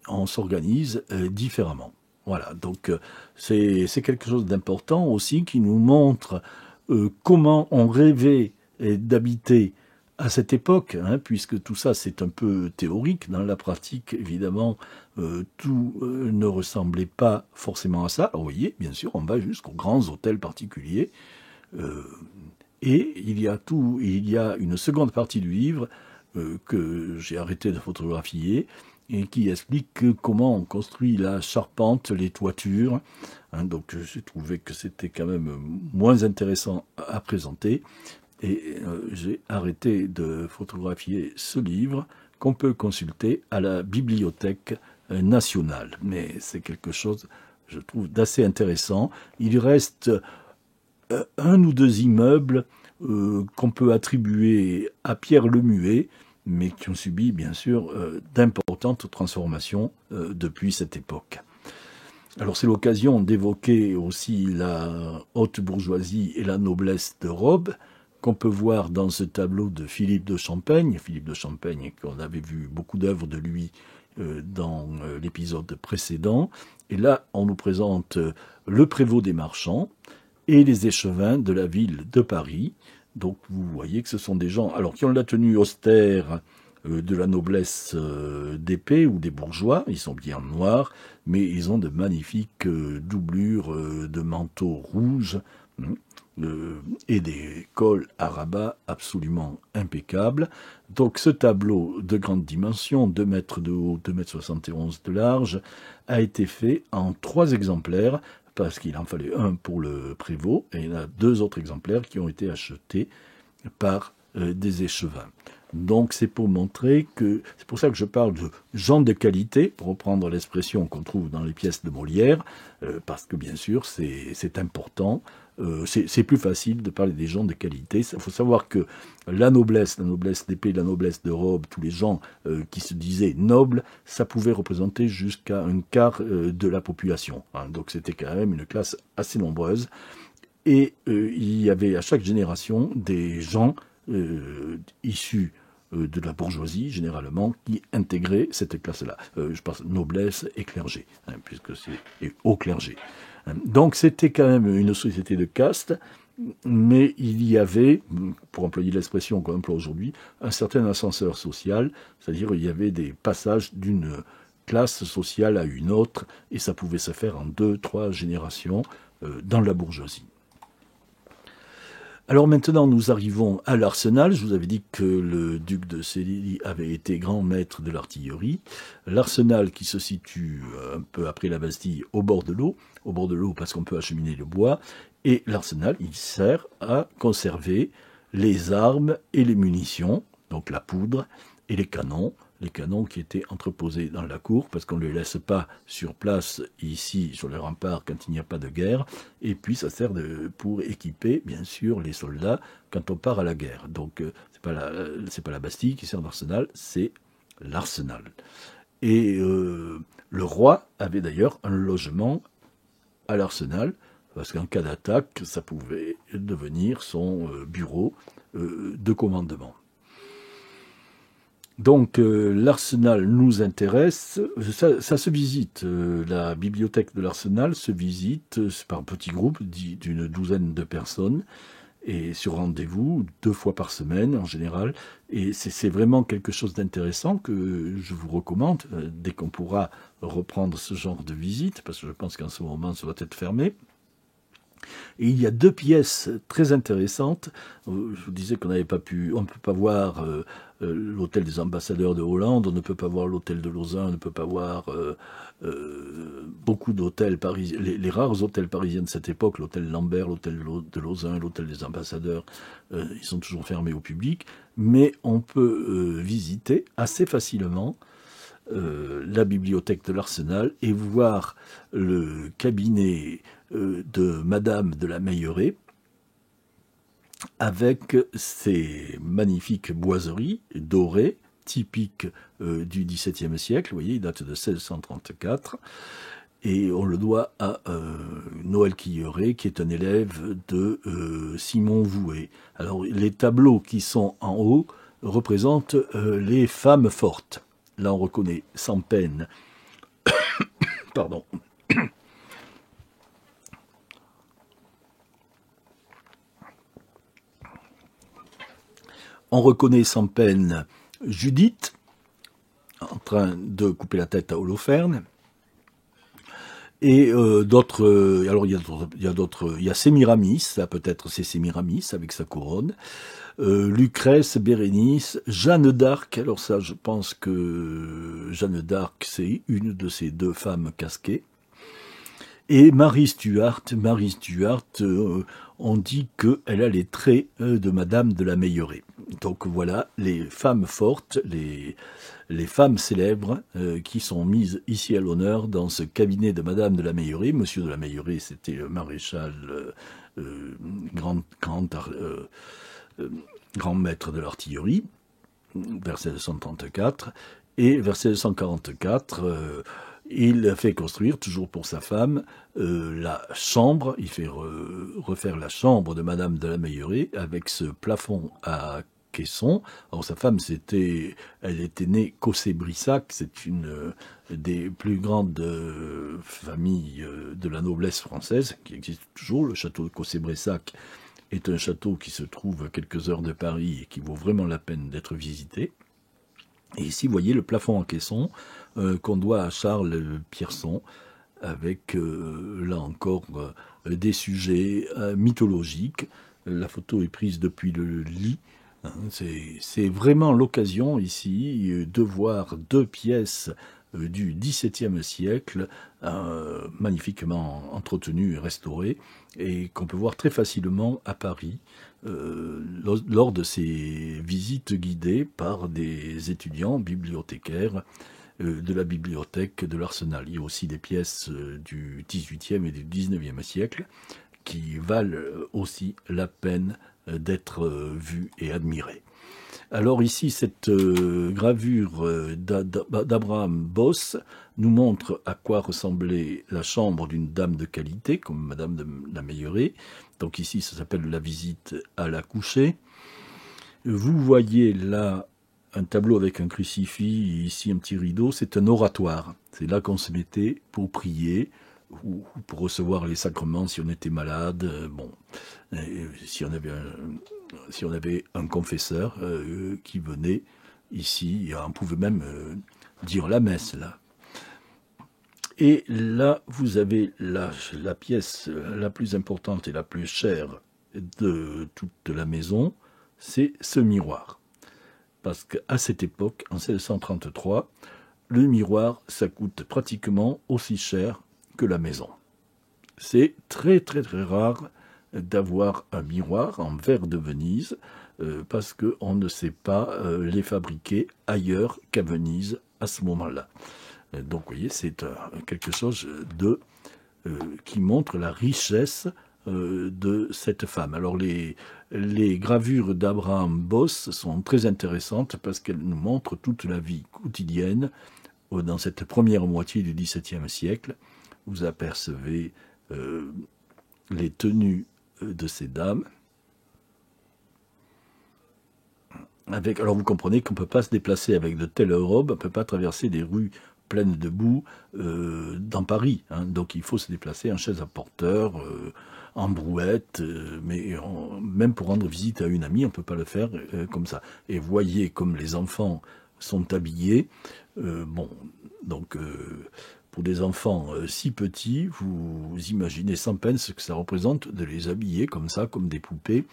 on s'organise différemment. Voilà, donc c'est quelque chose d'important aussi qui nous montre comment on rêvait d'habiter à cette époque, hein, puisque tout ça c'est un peu théorique. Dans la pratique, évidemment, tout ne ressemblait pas forcément à ça. Alors, vous voyez, bien sûr, on va jusqu'aux grands hôtels particuliers. Euh, et il y a une seconde partie du livre que j'ai arrêté de photographier et qui explique comment on construit la charpente, les toitures. Hein, donc j'ai trouvé que c'était quand même moins intéressant à présenter. Et j'ai arrêté de photographier ce livre qu'on peut consulter à la Bibliothèque nationale. Mais c'est quelque chose, je trouve, d'assez intéressant. Il reste un ou deux immeubles qu'on peut attribuer à Pierre le Muet, mais qui ont subi, bien sûr, d'importantes transformations depuis cette époque. Alors c'est l'occasion d'évoquer aussi la haute bourgeoisie et la noblesse de robe, qu'on peut voir dans ce tableau de Philippe de Champaigne. Philippe de Champaigne, qu'on avait vu beaucoup d'œuvres de lui dans l'épisode précédent. Et là, on nous présente le prévôt des marchands et les échevins de la ville de Paris. Donc vous voyez que ce sont des gens alors qui ont la tenue austère de la noblesse d'épée ou des bourgeois. Ils sont bien en noir, mais ils ont de magnifiques doublures de manteaux rouges et des cols à rabat absolument impeccables. Donc ce tableau de grande dimension, 2 mètres de haut, 2,71 m de large, a été fait en 3 exemplaires, parce qu'il en fallait un pour le prévôt, et il y en a 2 autres exemplaires qui ont été achetés par des échevins. Donc c'est pour montrer que, c'est pour ça que je parle de gens de qualité, pour reprendre l'expression qu'on trouve dans les pièces de Molière, parce que bien sûr c'est important. C'est plus facile de parler des gens de qualité. Il faut savoir que la noblesse d'épée, la noblesse de robe, tous les gens qui se disaient nobles, ça pouvait représenter jusqu'à un quart de la population. Hein. Donc c'était quand même une classe assez nombreuse. Et il y avait à chaque génération des gens issus de la bourgeoisie, généralement, qui intégraient cette classe-là. Je pense noblesse et clergé, hein, puisque c'est haut clergé. Donc c'était quand même une société de caste, mais il y avait, pour employer l'expression qu'on emploie aujourd'hui, un certain ascenseur social, c'est-à-dire il y avait des passages d'une classe sociale à une autre, et ça pouvait se faire en 2, 3 générations dans la bourgeoisie. Alors maintenant, nous arrivons à l'Arsenal. Je vous avais dit que le duc de Séville avait été grand maître de l'artillerie. L'Arsenal qui se situe un peu après la Bastille au bord de l'eau parce qu'on peut acheminer le bois, et l'Arsenal, il sert à conserver les armes et les munitions, donc la poudre et les canons qui étaient entreposés dans la cour, parce qu'on ne les laisse pas sur place, ici, sur les remparts, quand il n'y a pas de guerre, et puis ça sert pour équiper, bien sûr, les soldats quand on part à la guerre. Donc, c'est pas la Bastille qui sert d'arsenal, c'est l'Arsenal. Et le roi avait d'ailleurs un logement à l'Arsenal, parce qu'en cas d'attaque, ça pouvait devenir son bureau de commandement. Donc l'Arsenal nous intéresse, ça se visite, la bibliothèque de l'Arsenal se visite par petits groupes d'une douzaine de personnes, et sur rendez-vous 2 fois par semaine en général, et c'est vraiment quelque chose d'intéressant que je vous recommande dès qu'on pourra reprendre ce genre de visite, parce que je pense qu'en ce moment ça va être fermé. Et il y a 2 pièces très intéressantes. Je vous disais qu'on on ne peut pas voir l'hôtel des ambassadeurs de Hollande, on ne peut pas voir l'hôtel de Lausanne, on ne peut pas voir beaucoup d'hôtels parisiens, les rares hôtels parisiens de cette époque, l'hôtel Lambert, l'hôtel de Lausanne, l'hôtel des ambassadeurs, ils sont toujours fermés au public, mais on peut visiter assez facilement la bibliothèque de l'Arsenal et voir le cabinet de Madame de la Meilleraie avec ses magnifiques boiseries dorées typiques du XVIIe siècle. Vous voyez, il date de 1634 et on le doit à Noël Quilleret, qui est un élève de Simon Vouet. Alors les tableaux qui sont en haut représentent les femmes fortes. Là, on reconnaît sans peine, pardon, On reconnaît sans peine Judith en train de couper la tête à Holoferne. Et d'autres, alors il y a d'autres, il y a Sémiramis, ça peut-être c'est Sémiramis avec sa couronne, Lucrèce, Bérénice, Jeanne d'Arc, alors ça je pense que Jeanne d'Arc c'est une de ces deux femmes casquées, et Marie Stuart, on dit qu'elle a les traits de Madame de la Meilleraye. Donc voilà les femmes fortes, les femmes célèbres qui sont mises ici à l'honneur dans ce cabinet de Madame de la Meilleraye. Monsieur de la Meilleraye, c'était le maréchal grand maître de l'artillerie, vers 1734. Et vers 1744, il fait construire, toujours pour sa femme, la chambre. Il fait refaire la chambre de Madame de la Meilleraye avec ce plafond à caisson. Alors sa femme, elle était née Cossé-Brissac, c'est une des plus grandes familles de la noblesse française qui existe toujours. Le château de Cossé-Brissac est un château qui se trouve à quelques heures de Paris et qui vaut vraiment la peine d'être visité. Et ici, vous voyez le plafond en caisson qu'on doit à Charles Pierson, avec, là encore, des sujets mythologiques. La photo est prise depuis le lit. C'est vraiment l'occasion ici de voir deux pièces du XVIIe siècle, magnifiquement entretenues et restaurées, et qu'on peut voir très facilement à Paris lors de ces visites guidées par des étudiants bibliothécaires de la bibliothèque de l'Arsenal. Il y a aussi des pièces du XVIIIe et du XIXe siècle qui valent aussi la peine d'être vues et admirées. Alors ici, cette gravure d'Abraham Bosse nous montre à quoi ressemblait la chambre d'une dame de qualité, comme Madame de la Meilleraye. Donc ici, ça s'appelle la visite à la couchée. Vous voyez là un tableau avec un crucifix, ici un petit rideau, c'est un oratoire. C'est là qu'on se mettait pour prier ou pour recevoir les sacrements si on était malade. Si on avait un confesseur qui venait ici, on pouvait même dire la messe là. Et là, vous avez la pièce la plus importante et la plus chère de toute la maison, c'est ce miroir. Parce qu'à cette époque, en 1633, le miroir, ça coûte pratiquement aussi cher que la maison. C'est très très très rare d'avoir un miroir en verre de Venise, parce qu'on ne sait pas les fabriquer ailleurs qu'à Venise à ce moment-là. Donc vous voyez, c'est quelque chose qui montre la richesse de cette femme. Alors les gravures d'Abraham Bosse sont très intéressantes parce qu'elles nous montrent toute la vie quotidienne dans cette première moitié du XVIIe siècle. Vous apercevez les tenues de ces dames. Alors vous comprenez qu'on ne peut pas se déplacer avec de telles robes, on ne peut pas traverser des rues pleines de boue dans Paris. Donc il faut se déplacer en chaise à porteur, en brouette, même pour rendre visite à une amie, on ne peut pas le faire comme ça. Et voyez comme les enfants sont habillés. Pour des enfants si petits, vous imaginez sans peine ce que ça représente de les habiller comme ça, comme des poupées,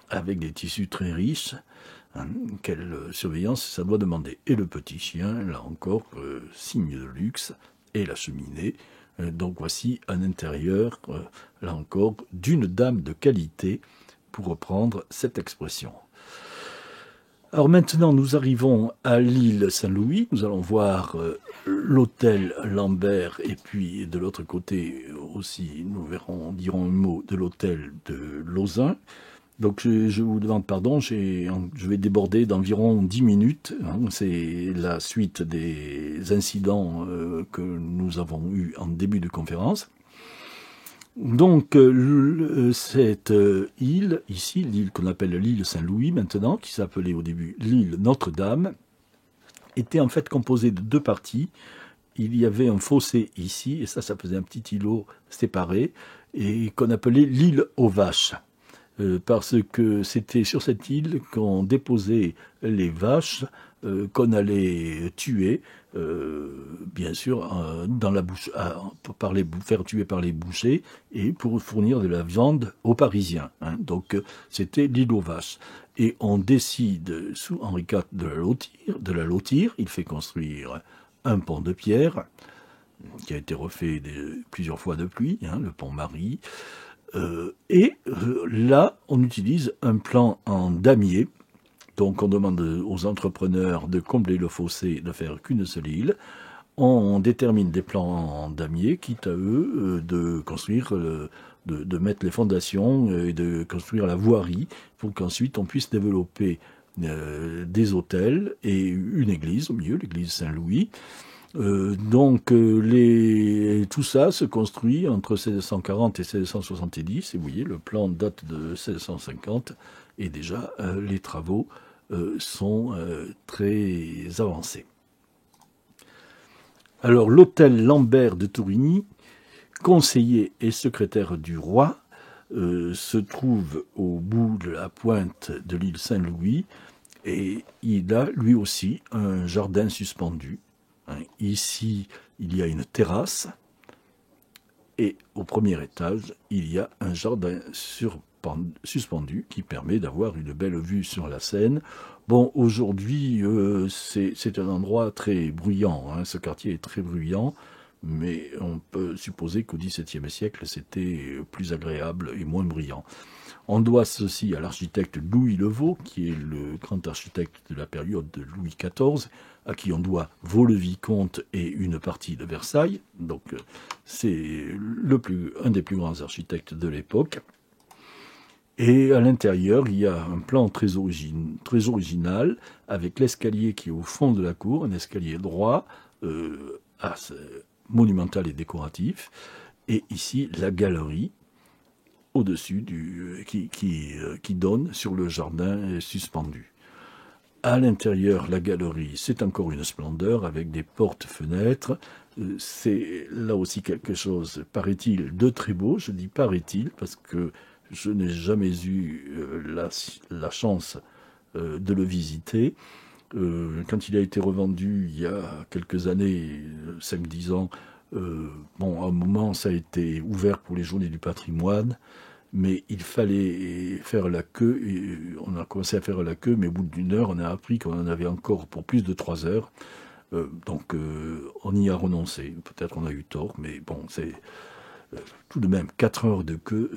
avec des tissus très riches. Quelle surveillance ça doit demander. Et le petit chien, là encore, signe de luxe, et la cheminée. Donc voici un intérieur, là encore, d'une dame de qualité, pour reprendre cette expression. Alors maintenant, nous arrivons à l'île Saint-Louis. Nous allons voir l'hôtel Lambert, et puis de l'autre côté aussi, nous dirons un mot de l'hôtel de Lauzun. Donc je vous demande pardon, je vais déborder d'environ 10 minutes. C'est la suite des incidents que nous avons eus en début de conférence. Donc cette île, ici, l'île qu'on appelle l'île Saint-Louis maintenant, qui s'appelait au début l'île Notre-Dame, était en fait composée de deux parties. il y avait un fossé ici, et ça faisait un petit îlot séparé, et qu'on appelait l'île aux vaches. Parce que c'était sur cette île qu'on déposait les vaches qu'on allait tuer, bien sûr, dans la bouche, faire tuer par les bouchers et pour fournir de la viande aux Parisiens. Hein. Donc c'était l'île aux vaches. Et on décide, sous Henri IV, de la lotir. Il fait construire un pont de pierre qui a été refait plusieurs fois depuis, hein, le pont Marie. Là, on utilise un plan en damier. Donc, on demande aux entrepreneurs de combler le fossé, de faire qu'une seule île. On détermine des plans en damier, quitte à eux de construire, de mettre les fondations et de construire la voirie pour qu'ensuite on puisse développer des hôtels et une église au milieu, l'église Saint-Louis. Tout ça se construit entre 1640 et 1670, et vous voyez, le plan date de 1650, et déjà les travaux sont très avancés. Alors, l'hôtel Lambert de Tourigny, conseiller et secrétaire du roi, se trouve au bout de la pointe de l'île Saint-Louis, et il a lui aussi un jardin suspendu. Ici, il y a une terrasse et au premier étage, il y a un jardin suspendu qui permet d'avoir une belle vue sur la Seine. Bon, aujourd'hui, c'est un endroit très bruyant. Hein. Ce quartier est très bruyant, mais on peut supposer qu'au XVIIe siècle, c'était plus agréable et moins bruyant. On doit ceci à l'architecte Louis Levaux, qui est le grand architecte de la période de Louis XIV, à qui on doit Vaux-le-Vicomte et une partie de Versailles. Donc c'est un des plus grands architectes de l'époque. Et à l'intérieur, il y a un plan très original, avec l'escalier qui est au fond de la cour, un escalier droit, monumental et décoratif. Et ici, la galerie, au-dessus qui donne sur le jardin suspendu. À l'intérieur, la galerie, c'est encore une splendeur avec des portes-fenêtres. C'est là aussi quelque chose, paraît-il, de très beau. Je dis paraît-il parce que je n'ai jamais eu la chance de le visiter. Quand il a été revendu il y a quelques années, 5-10 ans, à un moment, ça a été ouvert pour les journées du patrimoine. Mais il fallait faire la queue, et on a commencé à faire la queue, mais au bout d'une heure, on a appris qu'on en avait encore pour plus de 3 heures. Donc on y a renoncé. Peut-être on a eu tort, mais bon, c'est tout de même 4 heures de queue,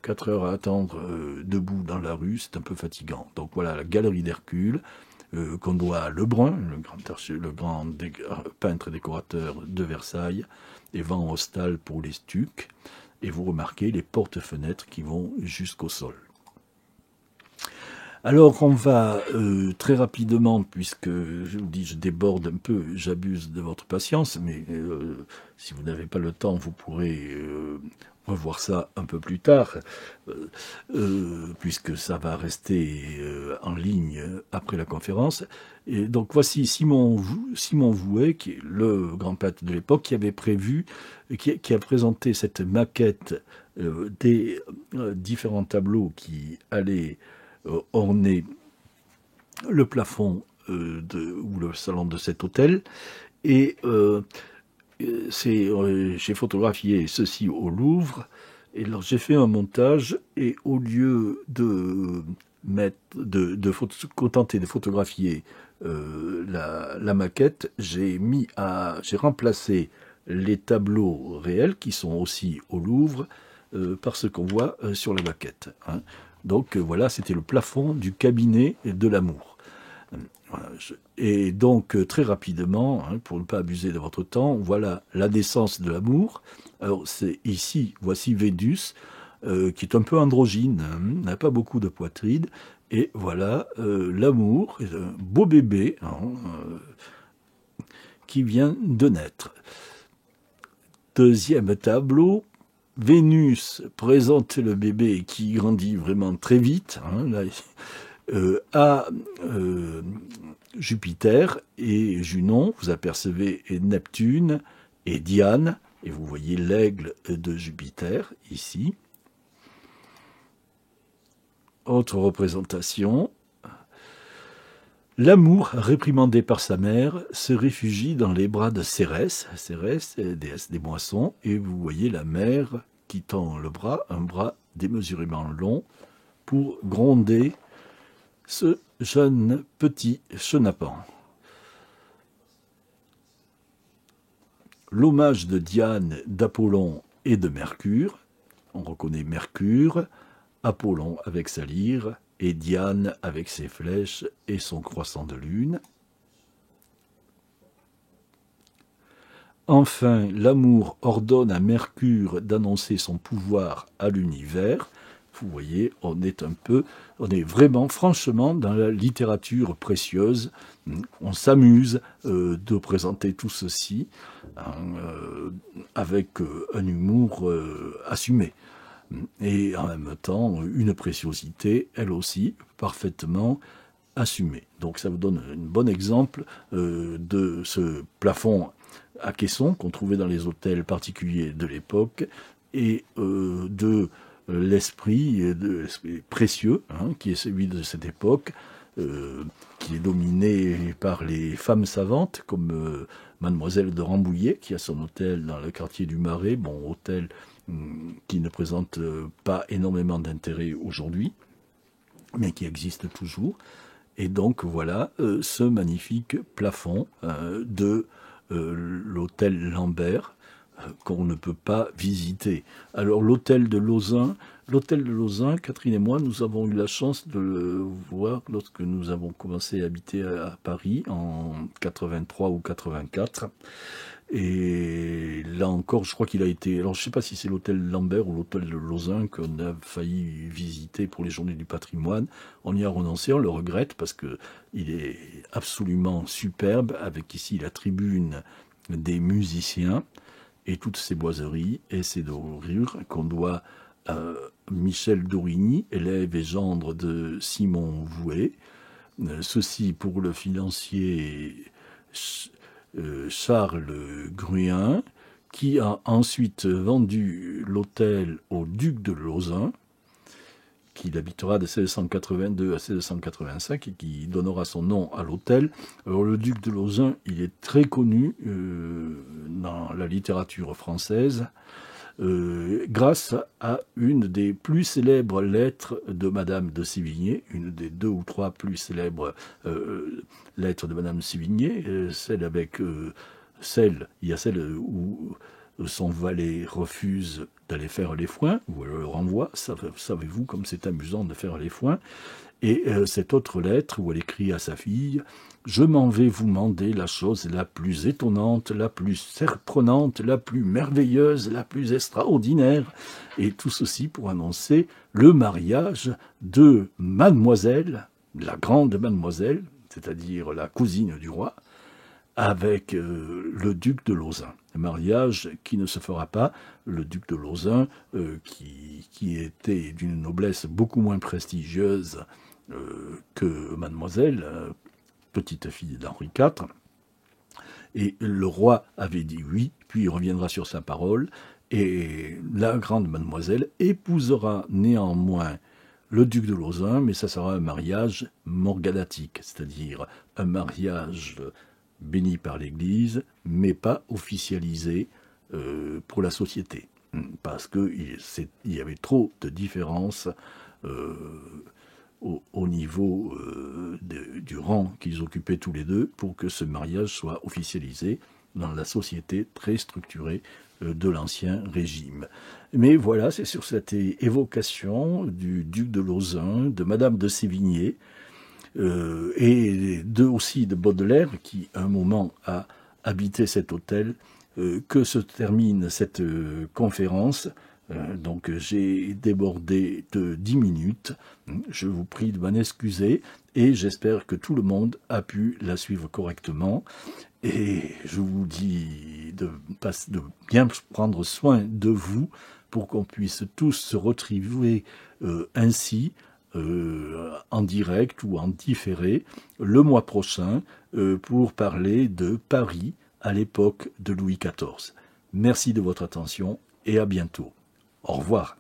4 heures à attendre debout dans la rue, c'est un peu fatigant. Donc voilà, la galerie d'Hercule, qu'on doit à Lebrun, le grand peintre et décorateur de Versailles, et Van Hostal pour les stucs. Et vous remarquez les portes-fenêtres qui vont jusqu'au sol. Alors on va très rapidement, puisque je vous dis je déborde un peu, j'abuse de votre patience, mais si vous n'avez pas le temps, vous pourrez revoir ça un peu plus tard, puisque ça va rester en ligne après la conférence. Et donc voici Simon Vouet, qui est le grand peintre de l'époque, qui avait prévu, qui a présenté cette maquette des différents tableaux qui allaient orner le plafond ou le salon de cet hôtel. Et j'ai photographié ceci au Louvre. Et alors j'ai fait un montage et au lieu de contenter de photographier la maquette, j'ai remplacé les tableaux réels qui sont aussi au Louvre par ce qu'on voit sur la maquette. Hein. Donc voilà, c'était le plafond du cabinet de l'amour. Voilà. Et donc très rapidement, hein, pour ne pas abuser de votre temps, voilà la naissance de l'amour. Alors c'est ici, voici Vénus, qui est un peu androgyne, hein, n'a pas beaucoup de poitrine, et voilà l'amour, un beau bébé hein, qui vient de naître. Deuxième tableau, Vénus présente le bébé qui grandit vraiment très vite, hein, là, Jupiter et Junon, vous apercevez Neptune et Diane, et vous voyez l'aigle de Jupiter ici. Autre représentation. L'amour, réprimandé par sa mère, se réfugie dans les bras de Cérès. Cérès, déesse des moissons, et vous voyez la mère qui tend le bras, un bras démesurément long, pour gronder ce jeune petit chenapan. L'hommage de Diane, d'Apollon et de Mercure. On reconnaît Mercure, Apollon avec sa lyre, et Diane avec ses flèches et son croissant de lune. Enfin, l'amour ordonne à Mercure d'annoncer son pouvoir à l'univers. Vous voyez, on est vraiment, franchement, dans la littérature précieuse. On s'amuse de présenter tout ceci avec un humour assumé. Et en même temps, une préciosité, elle aussi, parfaitement assumée. Donc ça vous donne un bon exemple de ce plafond à caisson qu'on trouvait dans les hôtels particuliers de l'époque et de l'esprit précieux, qui est celui de cette époque, qui est dominé par les femmes savantes, comme Mademoiselle de Rambouillet, qui a son hôtel dans le quartier du Marais, bon, hôtel qui ne présente pas énormément d'intérêt aujourd'hui, mais qui existe toujours. Et donc voilà ce magnifique plafond de l'hôtel Lambert qu'on ne peut pas visiter. Alors l'hôtel de Lauzun, Catherine et moi, nous avons eu la chance de le voir lorsque nous avons commencé à habiter à Paris en 83 ou 84. Et là encore, je crois qu'il a été... Alors, je ne sais pas si c'est l'hôtel Lambert ou l'hôtel de Lauzun qu'on a failli visiter pour les Journées du patrimoine. On y a renoncé, on le regrette parce que il est absolument superbe, avec ici la tribune des musiciens et toutes ces boiseries et ces dorures qu'on doit à Michel d'Origny, élève et gendre de Simon Vouet. Ceci pour le financier Charles Gruyen, qui a ensuite vendu l'hôtel au duc de Lauzun, qui habitera de 1682 à 1685 et qui donnera son nom à l'hôtel. Alors le duc de Lauzun, il est très connu dans la littérature française grâce à une des plus célèbres lettres de Madame de Sévigné, une des 2 ou 3 plus célèbres lettres de Madame de Sévigné, il y a celle où son valet refuse d'aller faire les foins, ou elle le renvoie. Savez-vous comme c'est amusant de faire les foins? Et cette autre lettre où elle écrit à sa fille « Je m'en vais vous mander la chose la plus étonnante, la plus surprenante, la plus merveilleuse, la plus extraordinaire. » Et tout ceci pour annoncer le mariage de mademoiselle, la grande mademoiselle, c'est-à-dire la cousine du roi, avec le duc de Lauzun. Un mariage qui ne se fera pas. Le duc de Lauzun, qui était d'une noblesse beaucoup moins prestigieuse que mademoiselle, petite fille d'Henri IV. Et le roi avait dit oui, puis il reviendra sur sa parole, et la grande mademoiselle épousera néanmoins le duc de Lauzun, mais ça sera un mariage morganatique, c'est-à-dire un mariage béni par l'Église, mais pas officialisé pour la société, parce qu'il y avait trop de différences au niveau du rang qu'ils occupaient tous les deux pour que ce mariage soit officialisé dans la société très structurée de l'Ancien Régime. Mais voilà, c'est sur cette évocation du duc de Lauzun, de Madame de Sévigné, et aussi de Baudelaire, qui à un moment a habité cet hôtel, que se termine cette conférence. Donc j'ai débordé de 10 minutes, je vous prie de m'en excuser, et j'espère que tout le monde a pu la suivre correctement. Et je vous dis de bien prendre soin de vous pour qu'on puisse tous se retrouver ainsi, en direct ou en différé le mois prochain pour parler de Paris à l'époque de Louis XIV. Merci de votre attention et à bientôt. Au revoir.